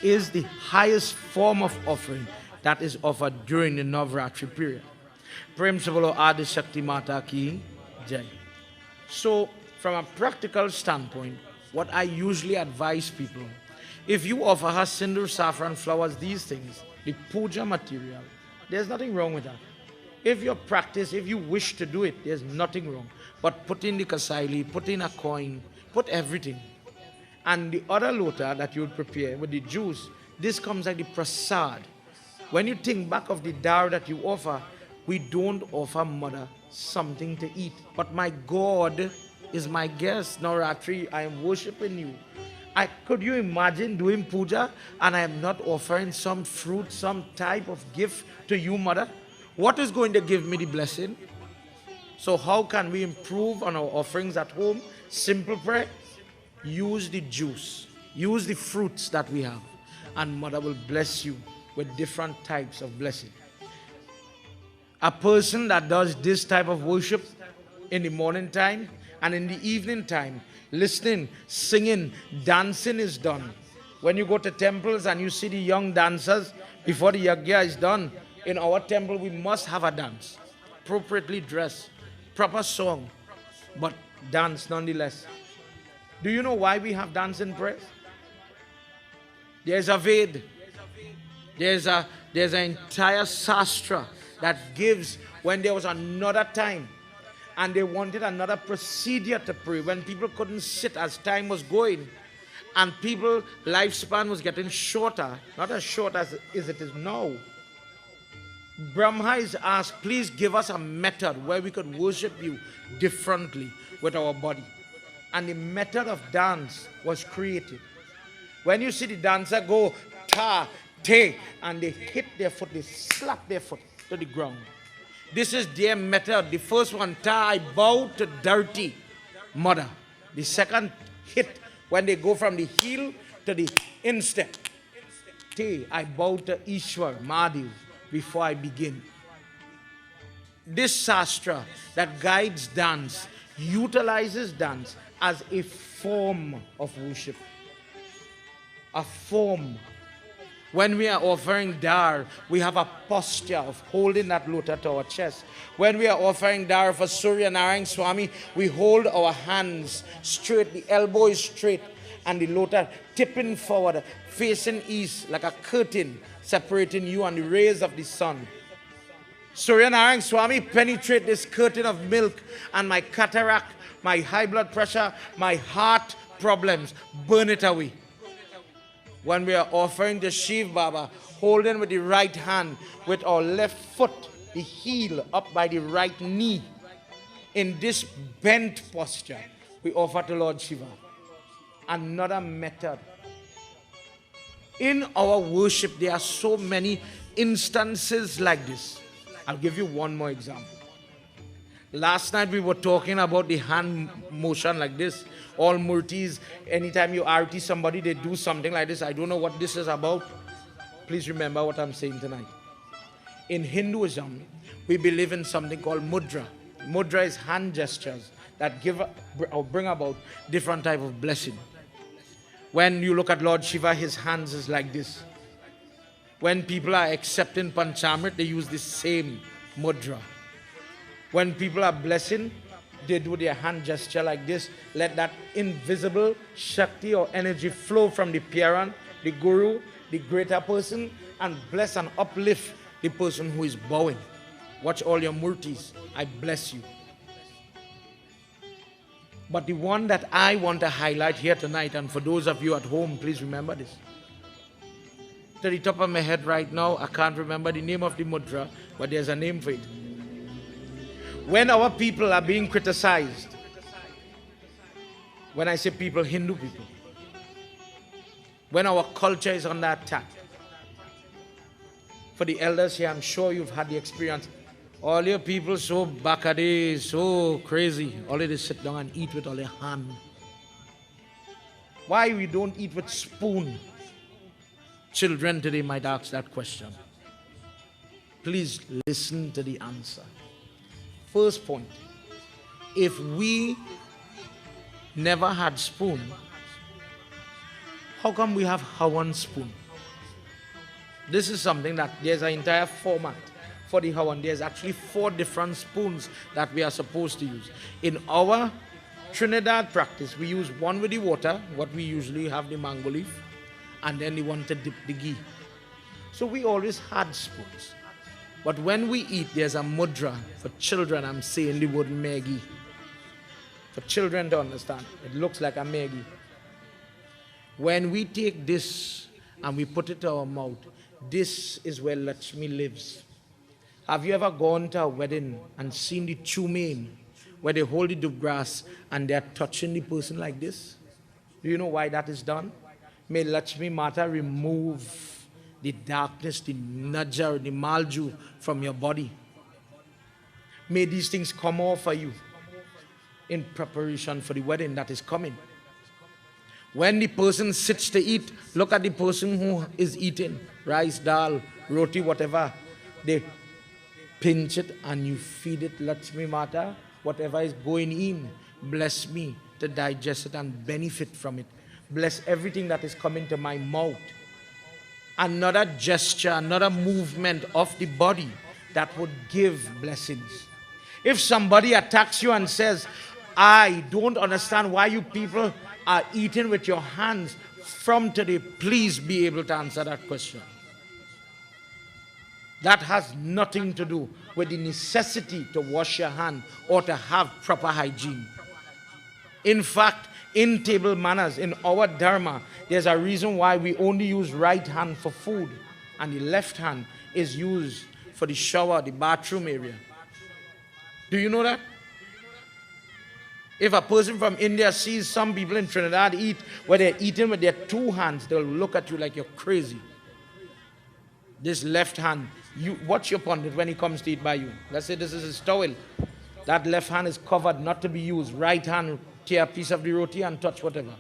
is the highest form of offering that is offered during the Navratri period. Prem se bolo Adi Shakti Mata ki jai. So, from a practical standpoint, what I usually advise people, if you offer her cinder, saffron, flowers, these things, the puja material, there's nothing wrong with that. If you practice, if you wish to do it, there's nothing wrong. But put in the kasaili, put in a coin, put everything. And the other lota that you would prepare with the juice, this comes like the prasad. When you think back of the dar that you offer, we don't offer Mother something to eat. But my God is my guest. Nau Raatri, I am worshipping you. Could you imagine doing puja and I am not offering some fruit, some type of gift to you, Mother? What is going to give me the blessing? So how can we improve on our offerings at home? Simple prayer. Use the juice. Use the fruits that we have. And Mother will bless you with different types of blessing. A person that does this type of worship in the morning time and in the evening time, listening, singing, dancing is done. When you go to temples and you see the young dancers before the yagya is done, in our temple we must have a dance, appropriately dressed, proper song, but dance nonetheless. Do you know why we have dance in prayer? There's a Ved, there's an entire Sastra that gives when there was another time and they wanted another procedure to pray, when people couldn't sit as time was going and people lifespan was getting shorter, not as short as it is now. Brahma is asked, please give us a method where we could worship you differently with our body. And the method of dance was created. When you see the dancer go ta, te, and they hit their foot, they slap their foot to the ground. This is their method. The first one, ta, I bow to dirty Mother. The second hit, when they go from the heel to the instep. Te, I bow to Ishwar, Mahadev, before I begin. This Shastra that guides dance, utilizes dance as a form of worship. A form. When we are offering dar, we have a posture of holding that lota to our chest. When we are offering dar for Surya Narayan Swami, we hold our hands straight, the elbow is straight, and the lotus tipping forward, facing east like a curtain separating you and the rays of the sun. Surya Narayana Swami, penetrate this curtain of milk and my cataract, my high blood pressure, my heart problems, burn it away. When we are offering to Shiv Baba, holding with the right hand, with our left foot, the heel up by the right knee, in this bent posture, we offer to Lord Shiva. Another method. In our worship, there are so many instances like this. I'll give you one more example. Last night we were talking about the hand motion like this. All murtis, anytime you arti somebody, they do something like this. I don't know what this is about. Please remember what I'm saying tonight. In Hinduism, we believe in something called Mudra. Mudra is hand gestures that give or bring about different type of blessing. When you look at Lord Shiva, his hands is like this. When people are accepting Panchamrit, they use the same Mudra. When people are blessing, they do their hand gesture like this. Let that invisible Shakti or energy flow from the parent, the Guru, the greater person, and bless and uplift the person who is bowing. Watch all your murtis. I bless you. But the one that I want to highlight here tonight, and for those of you at home, please remember this. To the top of my head right now, I can't remember the name of the mudra, but there's a name for it. When our people are being criticized, when I say people, Hindu people, when our culture is under attack, for the elders here, I'm sure you've had the experience. All your people so bakade, so crazy. All they sit down and eat with all their hand. Why we don't eat with spoon? Children today might ask that question. Please listen to the answer. First point. If we never had spoon, how come we have Hawan spoon? This is something that there's an entire format for the Hawan. There's actually 4 different spoons that we are supposed to use. In our Trinidad practice, we use one with the water, what we usually have, the mango leaf, and then the one to dip the ghee. So we always had spoons. But when we eat, there's a mudra. For children, I'm saying the word Maggie. For children to understand, it looks like a Maggie. When we take this and we put it to our mouth, this is where Lakshmi lives. Have you ever gone to a wedding and seen the chumain, where they hold the dub grass and they're touching the person like this? Do you know why that is done? May Lakshmi Mata remove the darkness, the najar, the malju from your body. May these things come off for you in preparation for the wedding that is coming. When the person sits to eat, look at the person who is eating rice, dal, roti, whatever. They pinch it and you feed it, Lakshmi Mata, whatever is going in, bless me to digest it and benefit from it. Bless everything that is coming to my mouth. Another gesture, another movement of the body that would give blessings. If somebody attacks you and says, I don't understand why you people are eating with your hands, from today, please be able to answer that question. That has nothing to do with the necessity to wash your hand or to have proper hygiene. In fact, in table manners, in our dharma, there's a reason why we only use right hand for food and the left hand is used for the shower, the bathroom area. Do you know that? If a person from India sees some people in Trinidad eat where they're eating with their 2 hands, they'll look at you like you're crazy. This left hand, watch your pundit when he comes to eat by you. Let's say this is his towel. That left hand is covered, not to be used. Right hand, tear a piece of the roti and touch whatever.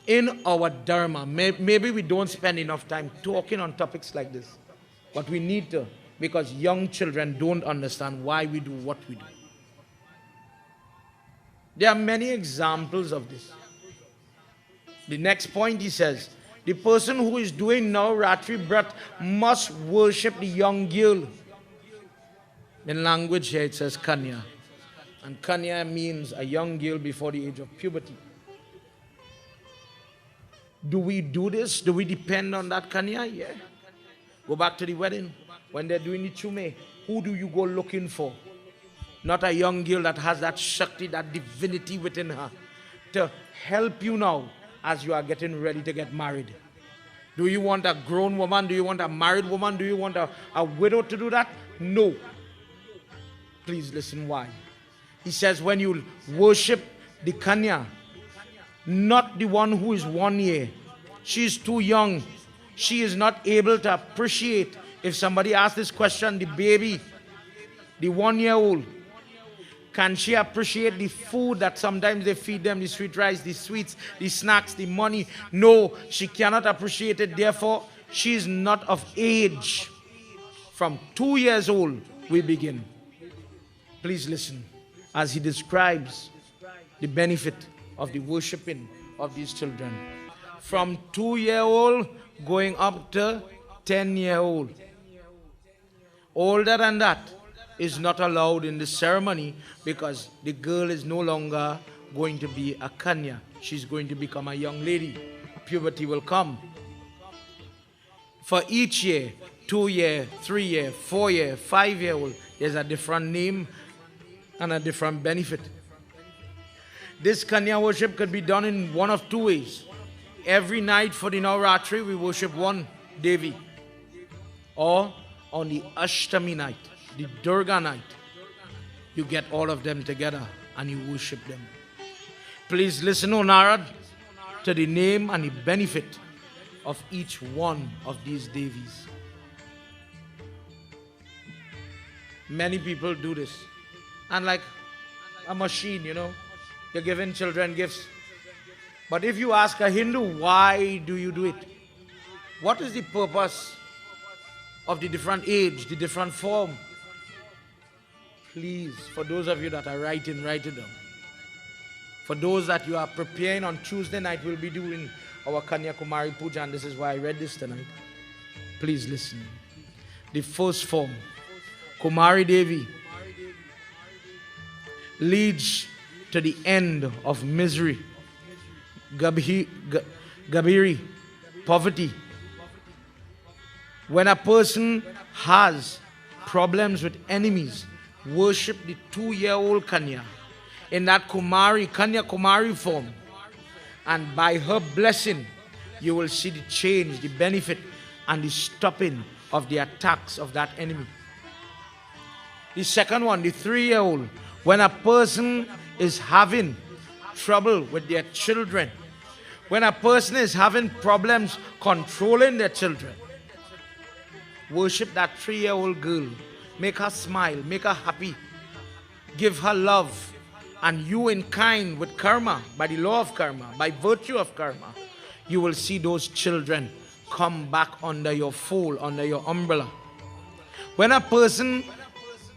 In our dharma, maybe we don't spend enough time talking on topics like this. But we need to, because young children don't understand why we do what we do. There are many examples of this. The next point he says, the person who is doing Nau Raatri Brat must worship the young girl. In language here it says Kanya. And Kanya means a young girl before the age of puberty. Do we do this? Do we depend on that Kanya? Yeah. Go back to the wedding. When they're doing the chume, who do you go looking for? Not a young girl that has that Shakti, that divinity within her to help you now as you are getting ready to get married. Do you want a grown woman? Do you want a married woman? Do you want a widow to do that? No. Please listen why. He says when you worship the Kanya, not the one who is 1 year. She is too young. She is not able to appreciate. If somebody asks this question, the baby, the 1-year-old, can she appreciate the food that sometimes they feed them, the sweet rice, the sweets, the snacks, the money? No, she cannot appreciate it. Therefore, she is not of age. From 2 years old, we begin. Please listen as he describes the benefit of the worshiping of these children. From 2-year-old going up to 10-year-old. Older than that is not allowed in the ceremony because the girl is no longer going to be a Kanya. She's going to become a young lady. Puberty will come. For each year, 2-year, 3-year, 4-year, 5-year-old, there's a different name and a different benefit. This Kanya worship could be done in one of 2 ways. Every night for the Nau Raatri, we worship one Devi. Or on the Ashtami night, the Durga night, you get all of them together and you worship them. Please listen, O Narad, to the name and the benefit of each one of these Devis. Many people do this. And like a machine, you're giving children gifts. But if you ask a Hindu, why do you do it? What is the purpose of the different age, the different form? Please, for those of you that are writing, write it down. For those that you are preparing on Tuesday night, we'll be doing our Kanya Kumari Puja, and this is why I read this tonight. Please listen. The first form, Kumari Devi, leads to the end of misery, Gabiri, poverty. When a person has problems with enemies, worship the 2-year-old Kanya in that Kanya Kumari form, and by her blessing, you will see the change, the benefit, and the stopping of the attacks of that enemy. The second one, the 3-year-old, when a person is having trouble with their children, when a person is having problems controlling their children, worship that 3-year-old girl. Make her smile, make her happy, give her love, and you in kind with karma, by the law of karma, by virtue of karma, you will see those children come back under your fold, under your umbrella. When a person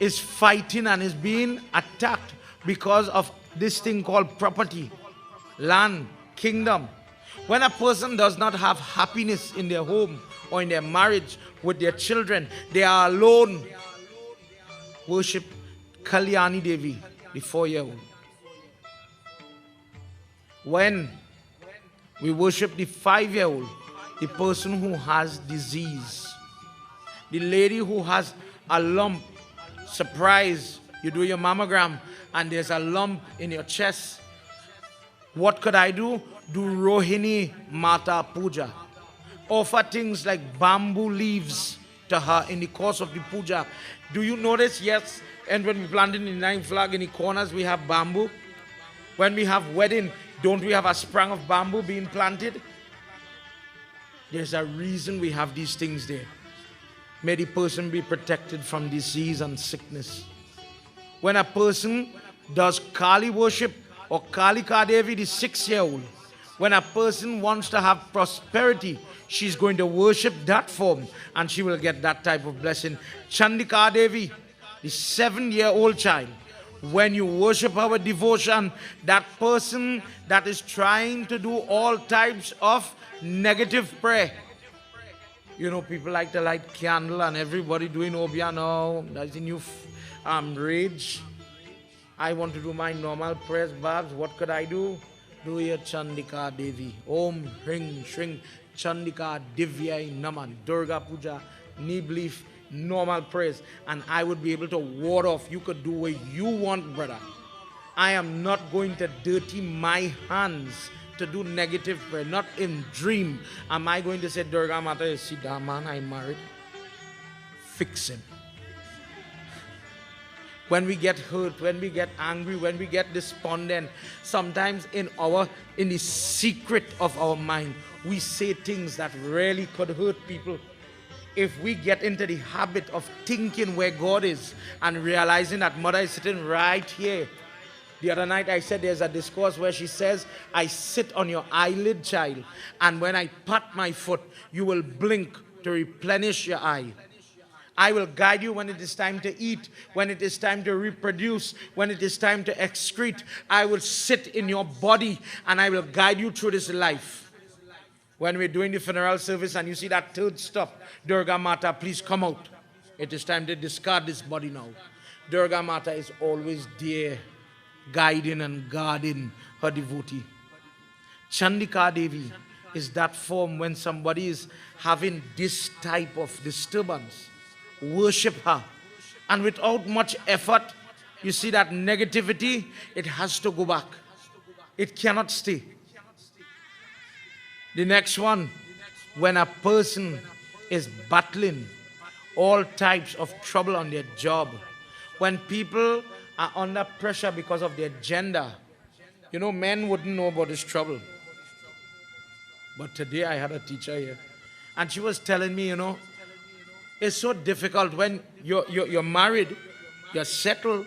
is fighting and is being attacked because of this thing called property, land, kingdom, when a person does not have happiness in their home or in their marriage with their children, they are alone, worship Kalyani Devi, the 4-year-old. When we worship the 5-year-old, the person who has disease, the lady who has a lump, surprise, you do your mammogram and there's a lump in your chest. What could I do? Do Rohini Mata Puja. Offer things like bamboo leaves to her in the course of the puja. Do you notice? Yes. And when we planted the 9 flag in the corners, we have bamboo. When we have wedding, don't we have a sprang of bamboo being planted? There's a reason we have these things there. May the person be protected from disease and sickness. When a person does Kali worship or Kalika Devi, the 6-year-old, when a person wants to have prosperity, she's going to worship that form and she will get that type of blessing. Chandika Devi, the 7-year-old child, when you worship her with devotion, that person that is trying to do all types of negative prayer. People like to light candle and everybody doing Obya now. That's the new rage. I want to do my normal prayers, Babs. What could I do? Doya Chandika Devi. Om Hring Shring Chandika Divyai Naman. Durga Puja, knee belief, normal prayers. And I would be able to ward off. You could do what you want, brother. I am not going to dirty my hands to do negative prayer. Not in dream am I going to say, Durga Mata, see that man I married? Fix him. When we get hurt, when we get angry, when we get despondent, sometimes in the secret of our mind, we say things that really could hurt people. If we get into the habit of thinking where God is and realizing that Mother is sitting right here. The other night I said there's a discourse where she says, I sit on your eyelid, child, and when I pat my foot, you will blink to replenish your eye. I will guide you when it is time to eat, when it is time to reproduce, when it is time to excrete. I will sit in your body and I will guide you through this life. When we're doing the funeral service and you see that third stop, Durga Mata, please come out. It is time to discard this body now. Durga Mata is always there, guiding and guarding her devotee. Chandika Devi is that form when somebody is having this type of disturbance. Worship her, and without much effort, you see that negativity, it has to go back. It cannot stay. The next one, when a person is battling all types of trouble on their job, when people are under pressure because of their gender, you know, men wouldn't know about this trouble. But today I had a teacher here, and she was telling me, you know, it's so difficult when you're married, you're settled.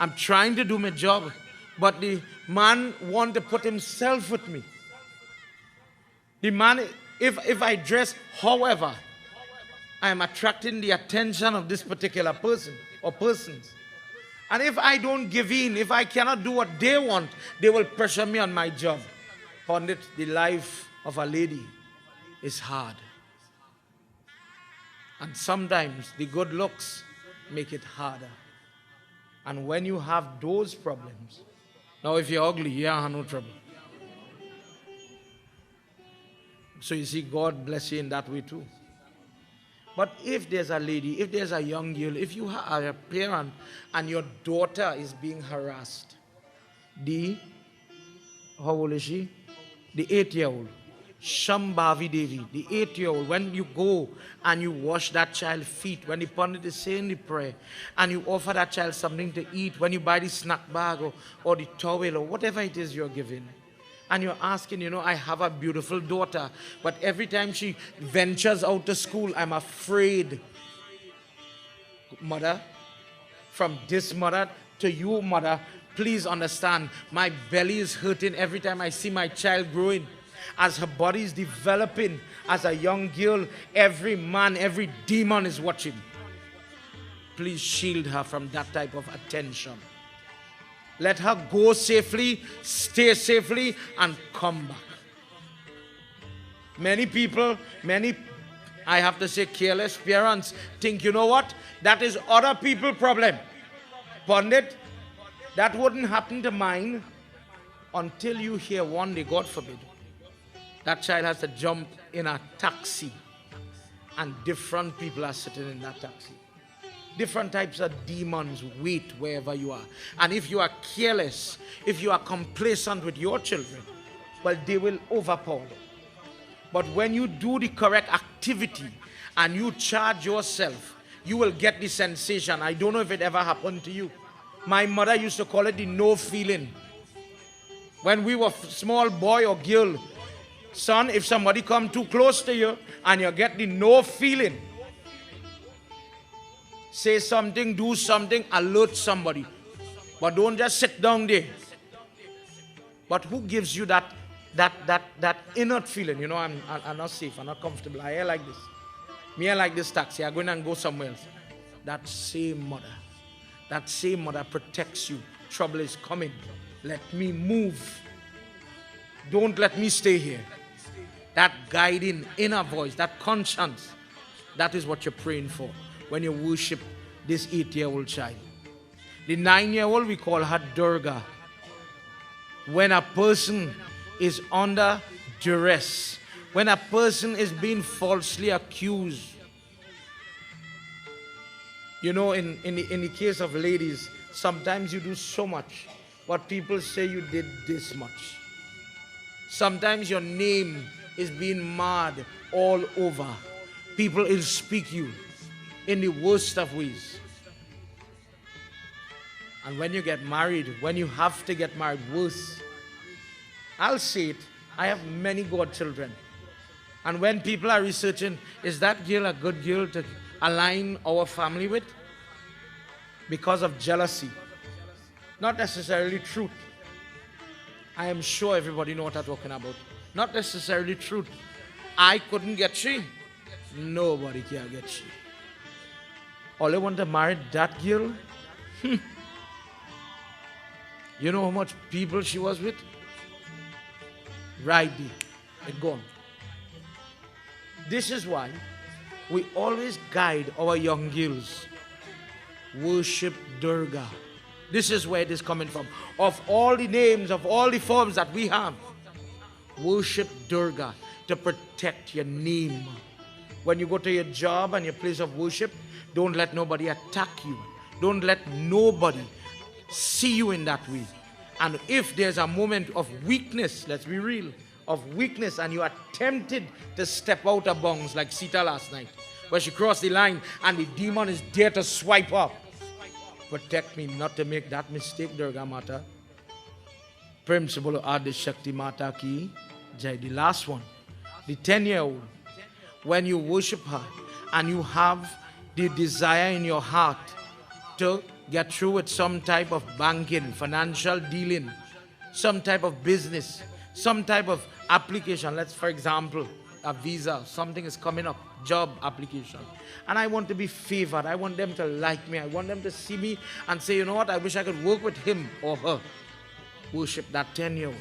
I'm trying to do my job, but the man wants to put himself with me. The man, if I dress however, I am attracting the attention of this particular person or persons. And if I don't give in, if I cannot do what they want, they will pressure me on my job. Pundit, the life of a lady is hard. And sometimes the good looks make it harder. And when you have those problems, now if you're ugly, you have no trouble. So you see, God bless you in that way too. But if there's a lady, if there's a young girl, if you are a parent and your daughter is being harassed, how old is she? The 8-year-old. Shambhavi Devi, the 8-year-old, when you go and you wash that child's feet, when the Pandit is saying the prayer, and you offer that child something to eat, when you buy the snack bag or the towel or whatever it is you're giving, and you're asking, you know, I have a beautiful daughter, but every time she ventures out to school, I'm afraid. Mother, from this mother to you, mother, please understand, my belly is hurting every time I see my child growing. As her body is developing as a young girl, every man, every demon is watching. Please shield her from that type of attention. Let her go safely, stay safely, and come back. Many people, I have to say careless parents, think, you know what? That is other people's problem. Pandit, that wouldn't happen to mine until you hear one day, God forbid, that child has to jump in a taxi and different people are sitting in that taxi. Different types of demons wait wherever you are. And if you are careless, if you are complacent with your children, well, they will overpower them. But when you do the correct activity and you charge yourself, you will get the sensation. I don't know if it ever happened to you. My mother used to call it the no feeling. When we were small boy or girl, son, if somebody come too close to you and you get the no feeling, say something, do something, alert somebody. But don't just sit down there. But who gives you that inert feeling? You know, I'm not safe, I'm not comfortable. I like this. Me, I like this taxi. I'm going to go somewhere else. That same mother protects you. Trouble is coming. Let me move. Don't let me stay here. That guiding inner voice, that conscience, that is what you're praying for when you worship this 8-year-old child. The 9-year-old, we call her Durga. when a person is under duress, when a person is being falsely accused. You know, in the case of ladies, sometimes you do so much, but people say you did this much. Sometimes your name is being marred all over. People will speak you in the worst of ways. And when you get married, when you have to get married, worse. I'll say it, I have many godchildren. And when people are researching, is that girl a good girl to align our family with? Because of jealousy. Not necessarily truth. I am sure everybody knows what I'm talking about. Not necessarily truth. I couldn't get she. Nobody can get she. All I want to marry that girl. You know how much people she was with? Right there. It gone. This is why we always guide our young girls. Worship Durga. This is where it is coming from. Of all the names, of all the forms that we have, worship Durga to protect your name. When you go to your job and your place of worship, don't let nobody attack you. Don't let nobody see you in that way. And if there's a moment of weakness, let's be real, of weakness, and you are tempted to step out of bounds like Sita last night, where she crossed the line and the demon is there to swipe up. Protect me not to make that mistake, Durga Mata. Principle Adi Shakti Mata Ki Jai. The last one, the 10-year-old. When you worship her and you have the desire in your heart to get through with some type of banking, financial dealing, some type of business, some type of application. Let's, for example, a visa, something is coming up, job application. And I want to be favored. I want them to like me. I want them to see me and say, you know what, I wish I could work with him or her. Worship that 10-year-old.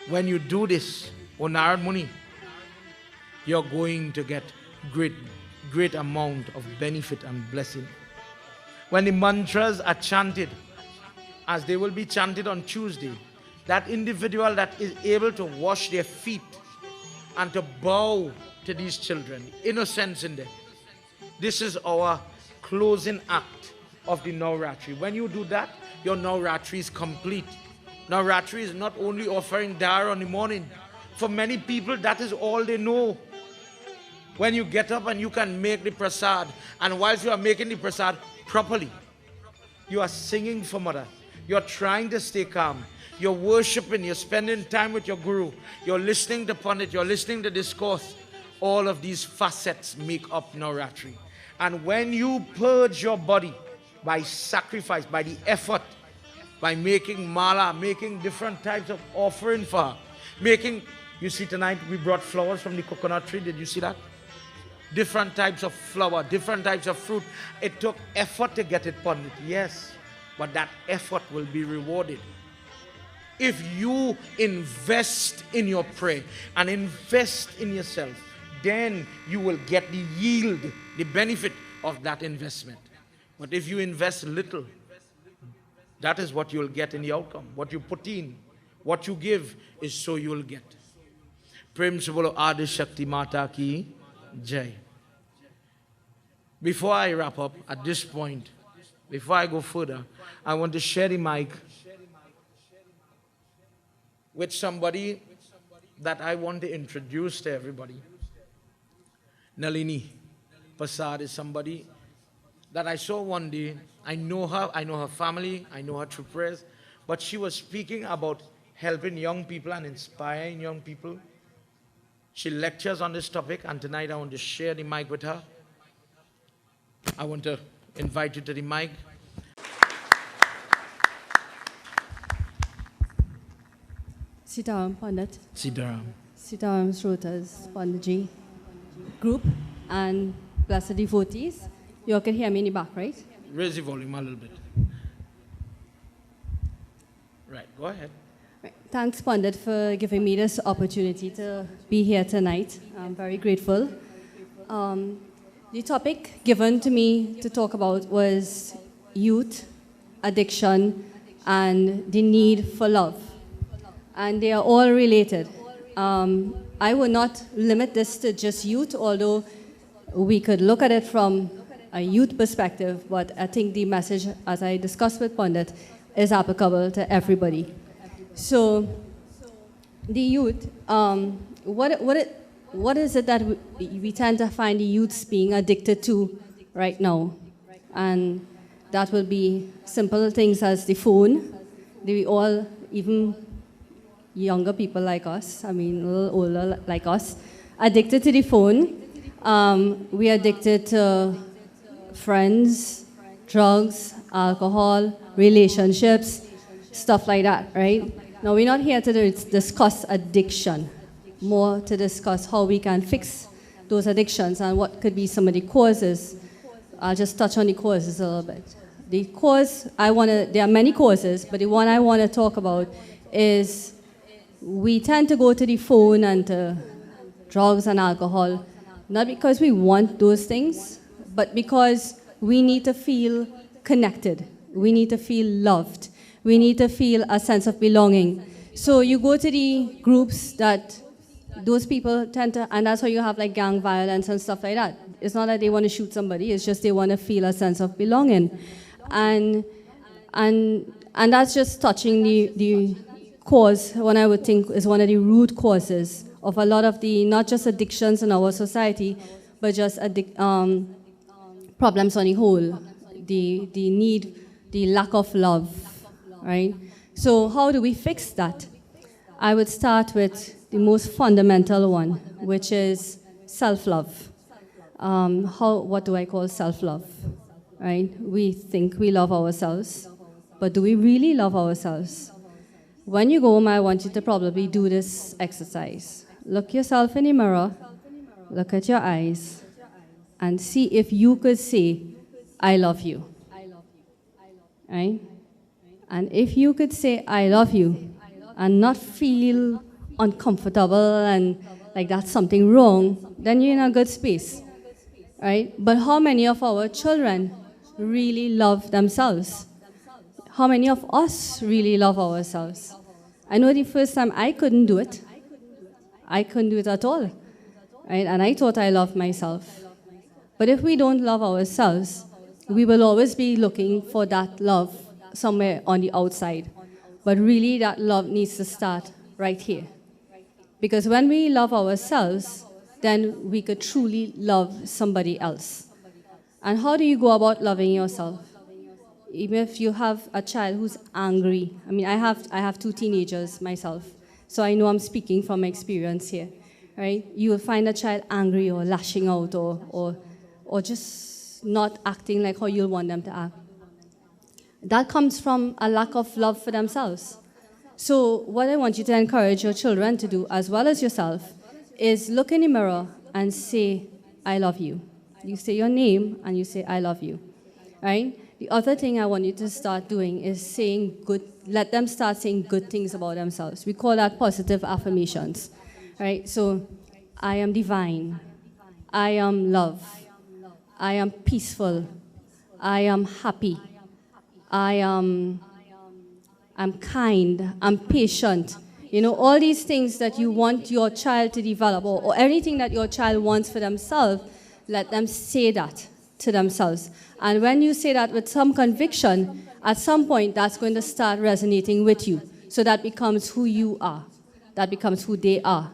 When you do this, O Narad Muni, you're going to get great amount of benefit and blessing. When the mantras are chanted, as they will be chanted on Tuesday, that individual that is able to wash their feet and to bow to these children, innocence in them. This is our closing act of the Nau Raatri. When you do that, your Nau Raatri is complete. Nau Raatri is not only offering dar on the morning. For many people, that is all they know. When you get up and you can make the prasad, and whilst you are making the prasad properly, you are singing for Mother. You're trying to stay calm. You're worshiping. You're spending time with your Guru. You're listening to Pandit. You're listening to discourse. All of these facets make up Nau Raatri. And when you purge your body by sacrifice, by the effort, by making mala, making different types of offering for her, you see tonight we brought flowers from the coconut tree. Did you see that? Different types of flower, different types of fruit. It took effort to get it, Pandit. Yes, but that effort will be rewarded. If you invest in your prayer and invest in yourself, then you will get the yield, the benefit of that investment. But if you invest little, that is what you will get in the outcome. What you put in, what you give is so you will get. Prem se bolo Adi Shakti Mata Ki Jai. Before I wrap up, at this point, before I go further, I want to share the mic with somebody that I want to introduce to everybody. Nalini Prasad is somebody that I saw one day. I know her family, I know her through prayers, but she was speaking about helping young people and inspiring young people. She lectures on this topic, and tonight I want to share the mic with her. I want to invite you to the mic. Sitaram Pandit. Sitaram. Sitaram Shrotas Panditji group and blessed devotees. You all can hear me in the back, right? Raise the volume a little bit. Right, go ahead. Right. Thanks, Pandit, for giving me this opportunity to be here tonight. I'm very grateful. The topic given to me to talk about was youth, addiction, and the need for love. And they are all related. I would not limit this to just youth, although we could look at it from a youth perspective, but I think the message, as I discussed with Pandit, is applicable to everybody. So, the youth, what is it that we tend to find the youths being addicted to right now? And that will be simple things as the phone. We all, even younger people like us, I mean a little older like us, addicted to the phone. We are addicted to friends, drugs, alcohol, relationships, stuff like that, right? Now, we're not here to discuss addiction, more to discuss how we can fix those addictions and what could be some of the causes. I'll just touch on the causes a little bit. The cause, there are many causes, but the one I want to talk about is we tend to go to the phone and to drugs and alcohol, not because we want those things, but because we need to feel connected. We need to feel loved. We need to feel a sense of belonging. So you go to the groups that those people tend to, and that's how you have like gang violence and stuff like that. It's not that they want to shoot somebody, it's just they want to feel a sense of belonging. And that's just touching the cause, what I would think is one of the root causes of a lot of the, not just addictions in our society, but just problems on the whole, the need, the lack of love, right? So how do we fix that? I would start with the most fundamental one, which is self-love. What do I call self-love, right? We think we love ourselves, but do we really love ourselves? When you go home, I want you to probably do this exercise. Look yourself in the mirror, look at your eyes, and see if you could say, I love you. Right? And if you could say, I love you, and not feel uncomfortable and like that's something wrong, then you're in a good space. Right? But how many of our children really love themselves? How many of us really love ourselves? I know the first time I couldn't do it. I couldn't do it at all. Right? And I thought I loved myself. But if we don't love ourselves, we will always be looking for that love somewhere on the outside. But really, that love needs to start right here. Because when we love ourselves, then we could truly love somebody else. And how do you go about loving yourself? Even if you have a child who's angry. I mean, I have 2 teenagers myself, so I know I'm speaking from experience here, right? You will find a child angry or lashing out or just not acting like how you'll want them to act. That comes from a lack of love for themselves. So what I want you to encourage your children to do, as well as yourself, is look in the mirror and say, I love you. You say your name and you say, I love you, right? The other thing I want you to start doing is saying let them start saying good things about themselves. We call that positive affirmations, right? So, I am divine. I am love. I am peaceful. I am happy. I'm kind. I'm patient. You know, all these things that you want your child to develop, or anything that your child wants for themselves, let them say that to themselves. And when you say that with some conviction, at some point that's going to start resonating with you. So that becomes who you are. That becomes who they are.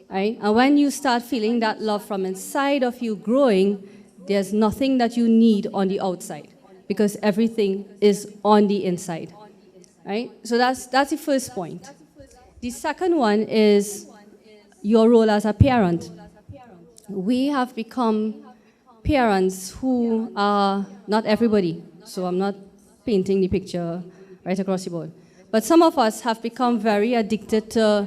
Right? And when you start feeling that love from inside of you growing, there's nothing that you need on the outside, because everything is on the inside. Right? So that's the first point. The second one is your role as a parent. We have become parents who are, not everybody, so I'm not painting the picture right across the board, but some of us have become very addicted to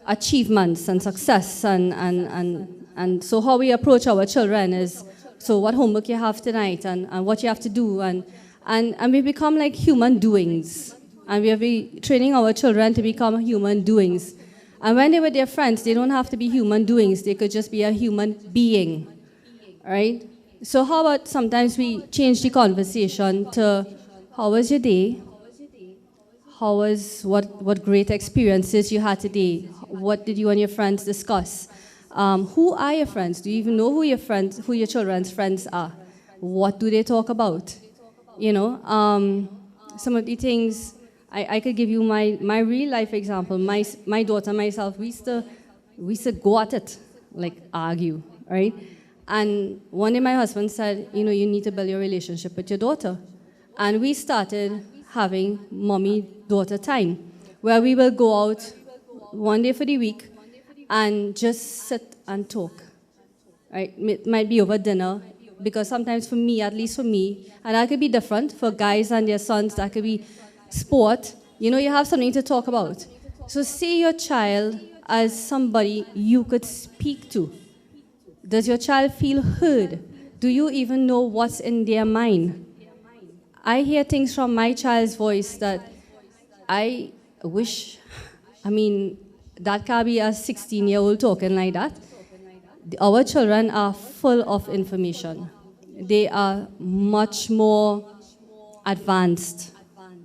achievements and success, and so how we approach our children is, so what homework you have tonight, and what you have to do, and we become like human doings, and we are training our children to become human doings. And when they're with their friends, they don't have to be human doings, they could just be a human being. Right? So how about sometimes we change the conversation to, how was your day? what great experiences you had today? What did you and your friends discuss? Who are your friends? Do you even know who your children's friends are? What do they talk about? You know, some of the things, I could give you my real life example. My daughter and myself, we used to go at it, like argue, right? And one day my husband said, you know, you need to build your relationship with your daughter. And we started having mommy-daughter time, where we will go out one day for the week and just sit and talk, right? It might be over dinner, because sometimes for me, at least for me, and that could be different for guys and their sons, that could be sport, you know, you have something to talk about. So see your child as somebody you could speak to. Does your child feel heard? Do you even know what's in their mind? I hear things from my child's voice that I wish, I mean, that can't be a 16-year-old talking like that. Our children are full of information. They are much more advanced,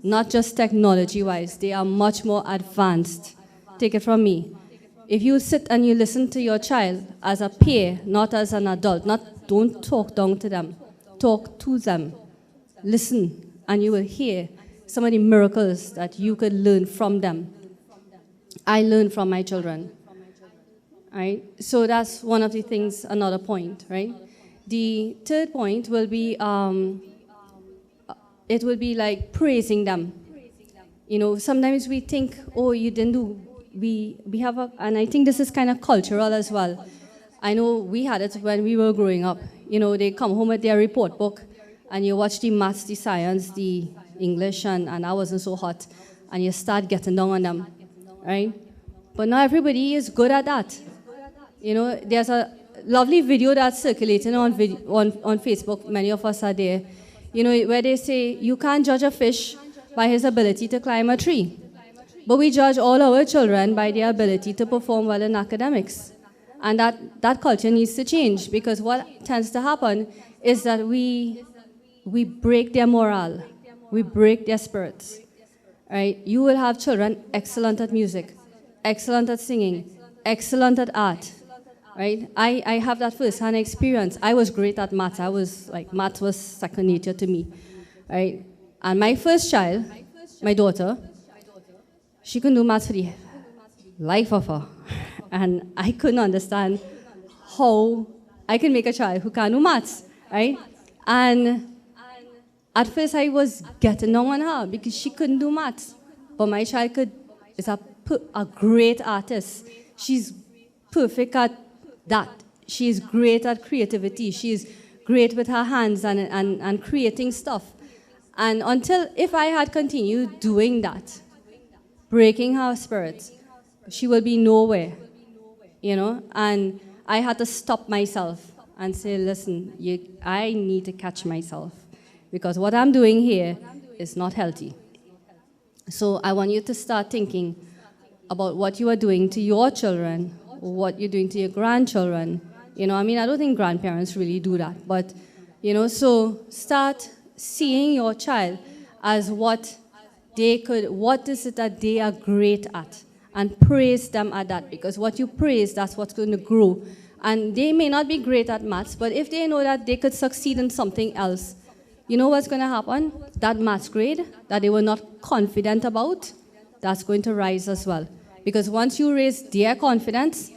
not just technology-wise, they are much more advanced. Take it from me. If you sit and you listen to your child as a peer, not as an adult, don't talk down to them, talk to them. Listen, and you will hear some of the miracles that you could learn from them. I learn from my children, right? So that's one of the things, another point, right? The third point will be, it will be like praising them. You know, sometimes we think, oh, you didn't do, we have a, and I think this is kind of cultural as well. I know we had it when we were growing up. You know, they come home with their report book, and you watch the maths, the science, the English, and I wasn't so hot, and you start getting down on them, right? But not everybody is good at that. You know, there's a lovely video that's circulating on Facebook, many of us are there, you know, where they say, you can't judge a fish by his ability to climb a tree. But we judge all our children by their ability to perform well in academics. And that culture needs to change, because what tends to happen is that we break their morale, we break their spirits, right? You will have children excellent at music, excellent at singing, excellent at art, right? I have that first-hand experience. I was great at math. Math was second nature to me, right? And my first child, my daughter, she couldn't do math for the life of her. And I couldn't understand how I can make a child who can't do maths, right? And at first I was getting down on her because she couldn't do maths. But my child is a great artist. She's perfect at that. She's great at creativity. She's great with her hands and creating stuff. And if I had continued doing that, breaking her spirit, she will be nowhere, you know? And I had to stop myself and say, listen, I need to catch myself, because what I'm doing here is not healthy. So I want you to start thinking about what you are doing to your children, what you're doing to your grandchildren. You know, I mean, I don't think grandparents really do that, but, you know, so start seeing your child as what is it that they are great at, and praise them at that, because what you praise, that's what's going to grow. And they may not be great at maths, but if they know that they could succeed in something else, you know what's going to happen? That maths grade that they were not confident about, that's going to rise as well. Because once you raise their confidence,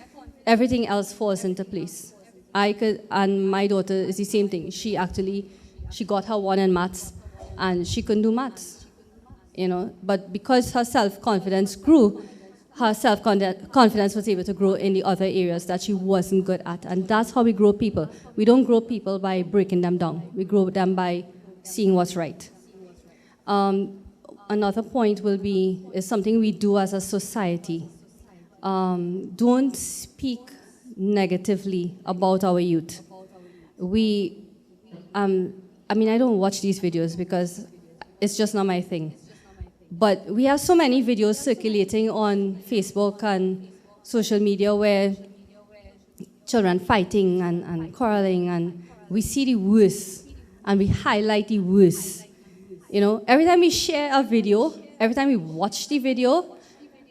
everything else falls into place. And my daughter is the same thing. She got her 1 in maths, and she couldn't do maths. You know, but because her self-confidence grew, her self-confidence was able to grow in the other areas that she wasn't good at. And that's how we grow people. We don't grow people by breaking them down. We grow them by seeing what's right. Another point is something we do as a society. Don't speak negatively about our youth. I mean, I don't watch these videos because it's just not my thing. But we have so many videos circulating on Facebook and social media where children fighting and quarreling, and we see the worst, and we highlight the worst. You know, every time we share a video, every time we watch the video,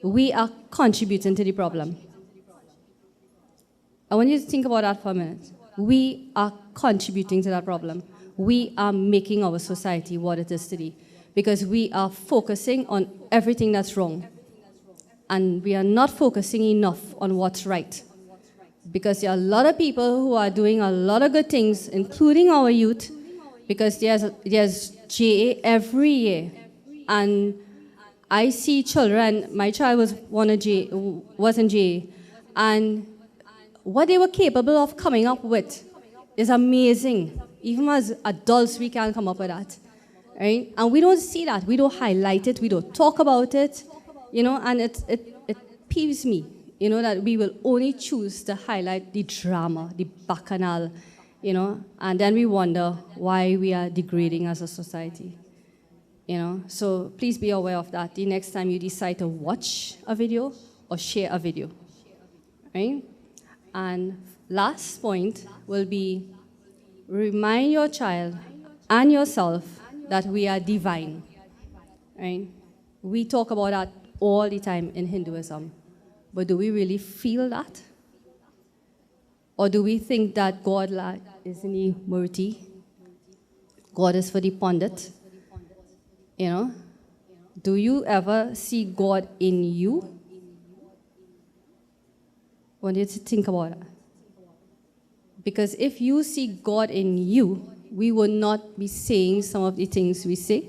we are contributing to the problem. I want you to think about that for a minute. We are contributing to that problem. We are making our society what it is today because we are focusing on everything that's wrong. And we are not focusing enough on what's right. Because there are a lot of people who are doing a lot of good things, including our youth, because there's JA every year. And I see children, my child was in JA, and what they were capable of coming up with is amazing. Even as adults, we can't come up with that. Right? And we don't see that. We don't highlight it. We don't talk about it. And it peeves me, that we will only choose to highlight the drama, the bacchanal, and then we wonder why we are degrading as a society. So please be aware of that the next time you decide to watch a video or share a video. Right? And last point will be remind your child and yourself that we are divine. Right? We talk about that all the time in Hinduism. But do we really feel that? Or do we think that God is in the Murti? God is for the Pandit? Do you ever see God in you? I want you to think about that. Because if you see God in you, we will not be saying some of the things we say.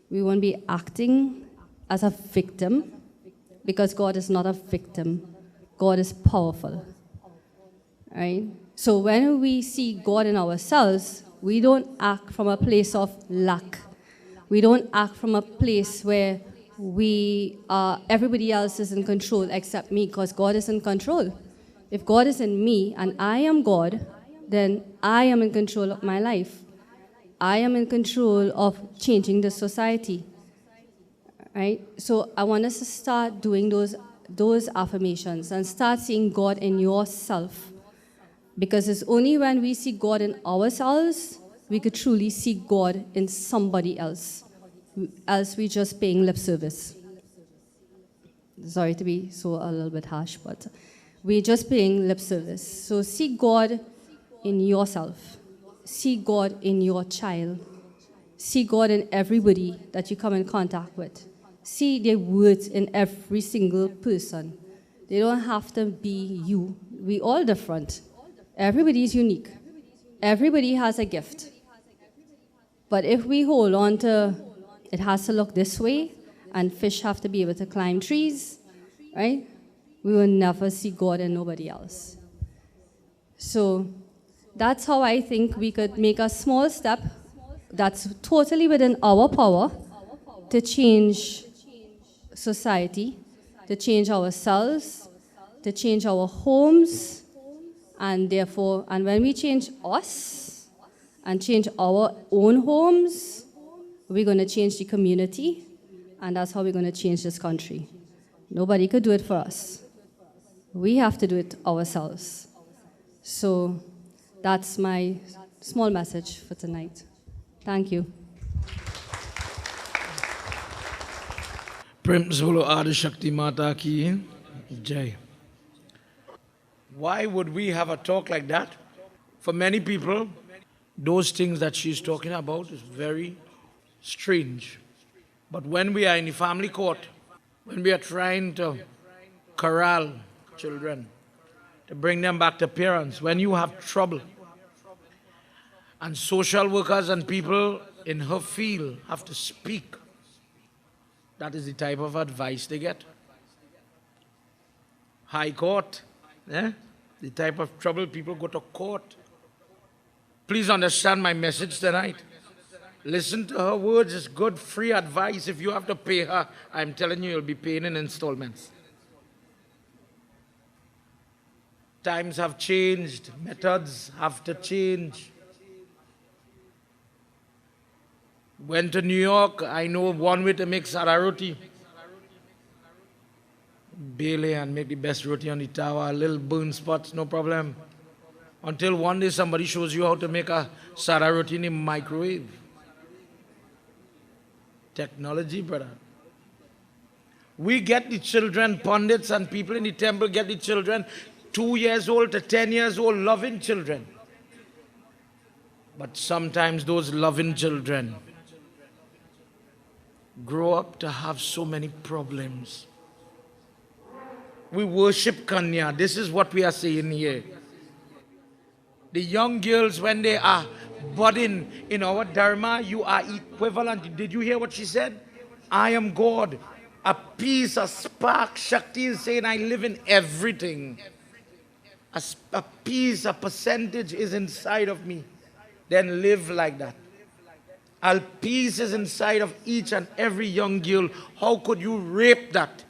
We won't be acting as a victim, because God is not a victim. God is powerful. Right? So when we see God in ourselves, we don't act from a place of lack. We don't act from a place where everybody else is in control except me, because God is in control. If God is in me and I am God, then I am in control of my life. I am in control of changing the society. Right? So I want us to start doing those affirmations and start seeing God in yourself. Because it's only when we see God in ourselves, we could truly see God in somebody else. Else we're just paying lip service. Sorry to be a little bit harsh, but we're just paying lip service. So see God in yourself. See God in your child. See God in everybody that you come in contact with. See their words in every single person. They don't have to be you. We're all different. Everybody is unique. Everybody has a gift. But if we hold on to, it has to look this way, and fish have to be able to climb trees, right? We will never see God in nobody else. So that's how I think we could make a small step that's totally within our power to change society, to change ourselves, to change our homes, and when we change us and change our own homes, we're going to change the community, and that's how we're going to change this country. Nobody could do it for us. We have to do it ourselves. So that's my small message for tonight. Thank you. Prem Bolo Adi Shakti Mata Ki Jai. Why would we have a talk like that? For many people, those things that she's talking about is very strange. But when we are in the family court, when we are trying to corral children, to bring them back to parents, when you have trouble, and social workers and people in her field have to speak, that is the type of advice they get. High court, the type of trouble people go to court. Please understand my message tonight. Listen to her words. It's good, free advice. If you have to pay her, I'm telling you, you'll be paying in installments. Times have changed. Methods have to change. Went to New York. I know one way to make sada roti. Bailey and make the best roti on the tower. Little burn spots, no problem. Until one day somebody shows you how to make a sada roti in the microwave. Technology, brother. We get the children, pundits and people in the temple get the children 2 years old to 10 years old, loving children. But sometimes those loving children grow up to have so many problems. We worship Kanya. This is what we are saying here. The young girls, when they are budding in our Dharma, you are equivalent. Did you hear what she said? I am God. A piece, a spark. Shakti is saying, I live in everything. A piece, a percentage is inside of me. Then live like that. A piece is inside of each and every young girl. How could you rape that?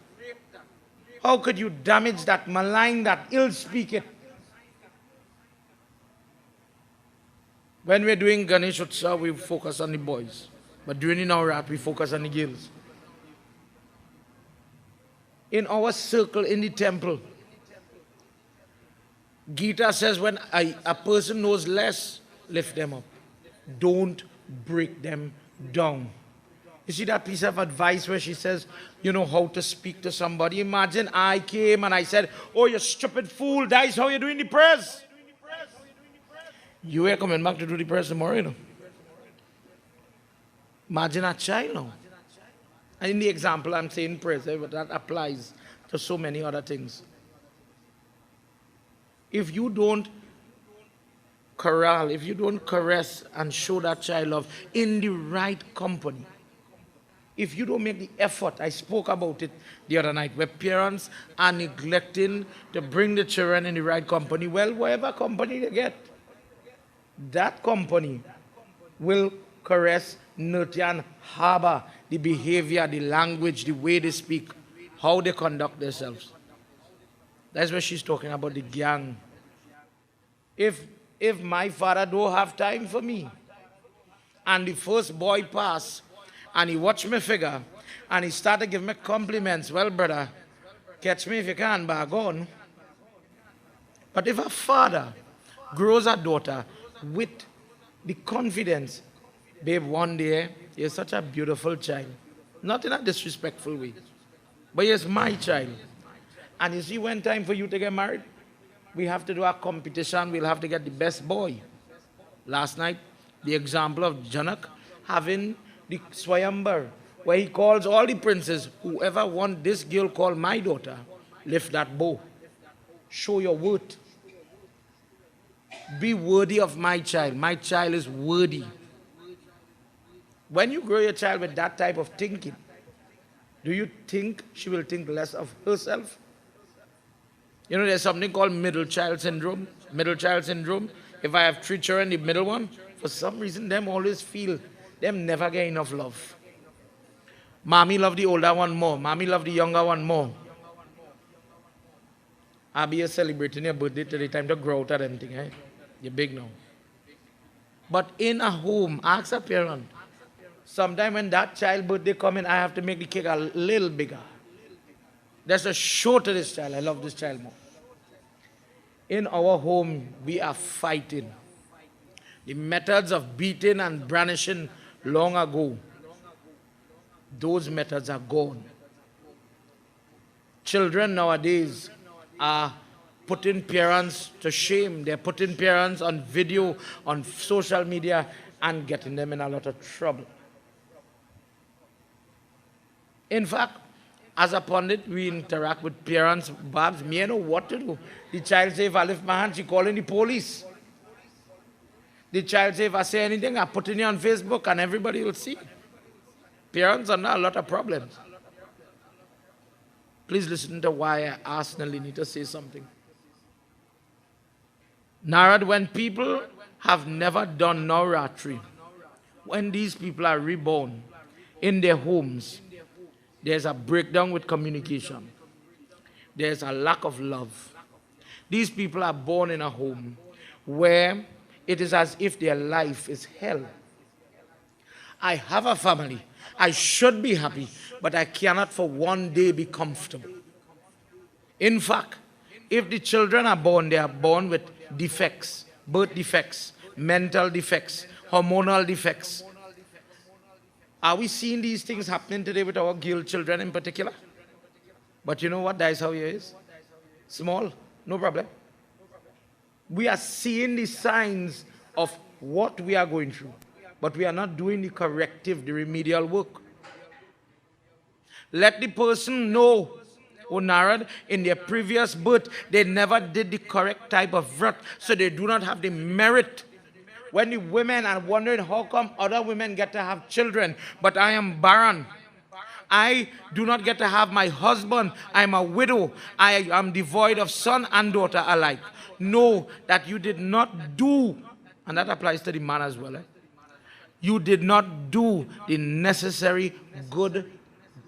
How could you damage that, malign that, ill speak it? When we're doing Ganesh Utsav, we focus on the boys. But during the Nau Raatri, we focus on the girls. In our circle in the temple, Gita says when a person knows less, lift them up. Don't break them down. You see that piece of advice where she says, you know how to speak to somebody. Imagine I came and I said, oh, you stupid fool, that's how you're doing the prayers. You are coming back to do the prayers tomorrow, you know. Imagine a child now. And in the example, I'm saying prayers, but that applies to so many other things. If you don't corral, if you don't caress and show that child love in the right company, if you don't make the effort, I spoke about it the other night, where parents are neglecting to bring the children in the right company, well, whatever company they get, that company will caress, nurture, and harbor the behavior, the language, the way they speak, how they conduct themselves. That's where she's talking about the gang. If my father don't have time for me, and the first boy pass, and he watch me figure, and he start to give me compliments, well, brother, catch me if you can, but go on. But if a father grows a daughter with the confidence, babe, one day, you're such a beautiful child. Not in a disrespectful way, but he's my child. And you see, when time for you to get married, we have to do a competition, we'll have to get the best boy. Last night, the example of Janak having the Swayambar, where he calls all the princes, whoever want this girl call my daughter, lift that bow. Show your worth. Be worthy of my child. My child is worthy. When you grow your child with that type of thinking, do you think she will think less of herself? You know, there's something called middle child syndrome. Middle child syndrome. If I have 3 children, the middle one, for some reason, them always feel them never get enough love. Mommy love the older one more. Mommy love the younger one more. I'll be celebrating your birthday till the time to grow out of them thing, eh? You're big now. But in a home, ask a parent. Sometime when that child birthday come in, I have to make the cake a little bigger. That's a show to this child. I love this child more. In our home, we are fighting. The methods of beating and brandishing long ago, those methods are gone. Children nowadays are putting parents to shame. They're putting parents on video, on social media, and getting them in a lot of trouble. In fact, as a pundit, we interact with parents. Babs, me, I know what to do. The child say, if I lift my hand, she calling the police. The child say, if I say anything, I put it on Facebook and everybody will see. Parents are now a lot of problems. Please listen to why I asked Nalini to say something. Narad, when people have never done Nau Raatri, when these people are reborn in their homes, there's a breakdown with communication. There's a lack of love. These people are born in a home where it is as if their life is hell. I have a family. I should be happy, but I cannot for one day be comfortable. In fact, if the children are born, they are born with defects, birth defects, mental defects, hormonal defects. Are we seeing these things happening today with our girl children in particular? But you know what? That is how he is. Small, no problem. We are seeing the signs of what we are going through, but we are not doing the corrective, the remedial work. Let the person know, O Narad, in their previous birth, they never did the correct type of vrat, so they do not have the merit. When the women are wondering how come other women get to have children, but I am barren. I do not get to have my husband. I am a widow. I am devoid of son and daughter alike. Know that you did not do, and that applies to the man as well. You did not do the necessary good,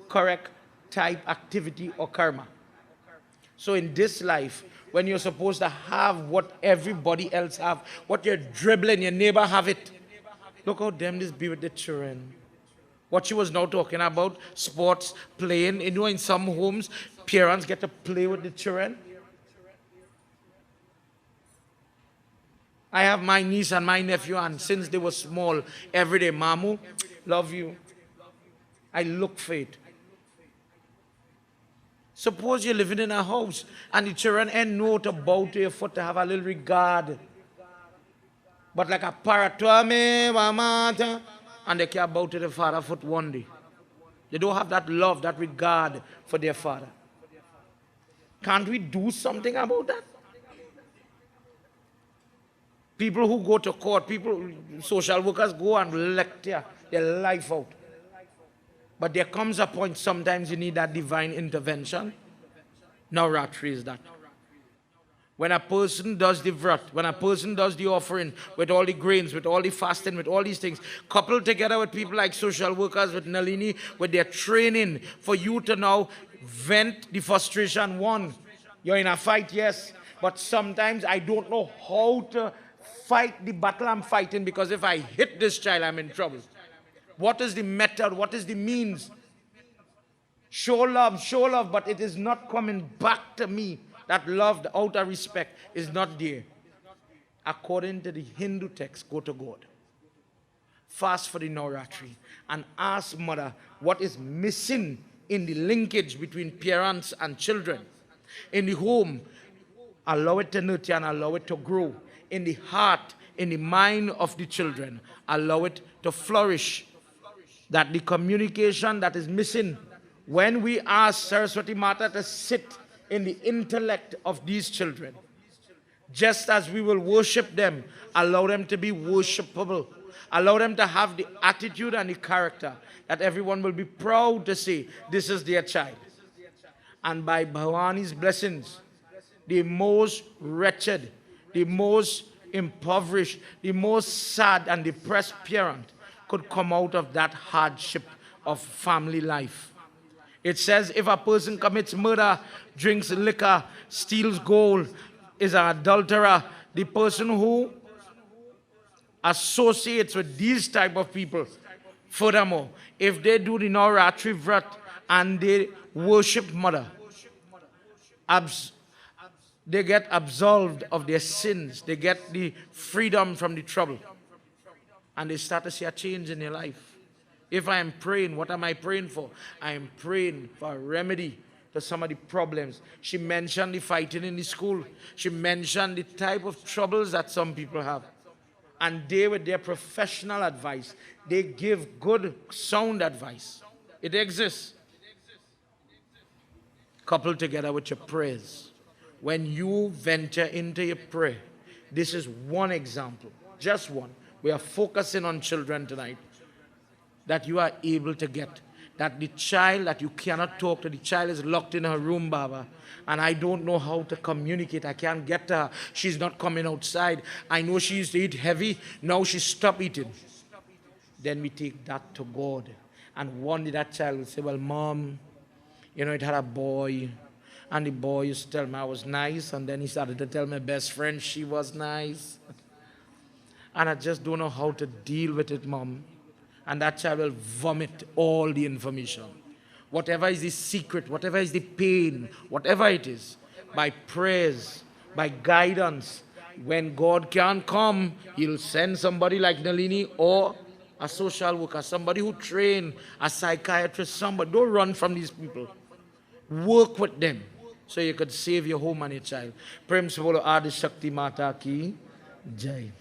correct type activity or karma. So in this life, when you're supposed to have what everybody else have, what you're dribbling, your neighbor have it. Look how them this be with the children. What she was now talking about, sports, playing. You know, in some homes, parents get to play with the children. I have my niece and my nephew, and since they were small, every day, Mamu, love you. I look for it. Suppose you're living in a house and the children ain't know to bow to your foot to have a little regard. But like a paratome, mamata, and they can't bow to the father foot one day. They don't have that love, that regard for their father. Can't we do something about that? People who go to court, social workers go and lecture their life out. But there comes a point sometimes you need that divine intervention. Nau Raatri is that. When a person does the vrat, when a person does the offering with all the grains, with all the fasting, with all these things, coupled together with people like social workers, with Nalini, with their training for you to now vent the frustration. One, you're in a fight, yes, but sometimes I don't know how to fight the battle I'm fighting, because if I hit this child, I'm in trouble. What is the method? What is the means? Show love, but it is not coming back to me. That love, the outer respect, is not there. According to the Hindu text, go to God. Fast for the Nau Raatri and ask Mother what is missing in the linkage between parents and children. In the home, allow it to nurture and allow it to grow. In the heart, in the mind of the children, allow it to flourish. That the communication that is missing, when we ask Saraswati Mata to sit in the intellect of these children, just as we will worship them, allow them to be worshipable. Allow them to have the attitude and the character that everyone will be proud to say, this is their child. And by Bhavani's blessings, the most wretched, the most impoverished, the most sad and depressed parent could come out of that hardship of family life. It says if a person commits murder, drinks liquor, steals gold, is an adulterer, the person who associates with these type of people, furthermore, if they do the Nau Raatri Vrat and they worship Mother, they get absolved of their sins, they get the freedom from the trouble. And they start to see a change in their life. If I am praying, what am I praying for? I am praying for a remedy to some of the problems. She mentioned the fighting in the school. She mentioned the type of troubles that some people have. And they, with their professional advice, they give good, sound advice. It exists. Coupled together with your prayers. When you venture into your prayer, this is one example, just one. We are focusing on children tonight. That you are able to get. That the child that you cannot talk to, the child is locked in her room, Baba. And I don't know how to communicate. I can't get to her. She's not coming outside. I know she used to eat heavy. Now she stopped eating. Then we take that to God. And one day that child will say, well, Mom, you know, it had a boy. And the boy used to tell me I was nice. And then he started to tell my best friend she was nice. And I just don't know how to deal with it, Mom. And that child will vomit all the information. Whatever is the secret, whatever is the pain, whatever it is, by prayers, by guidance, when God can't come, He'll send somebody like Nalini or a social worker, somebody who trained, a psychiatrist, somebody. Don't run from these people. Work with them so you could save your home and your child. Prem se bolo Adi Shakti Mata ki Jai.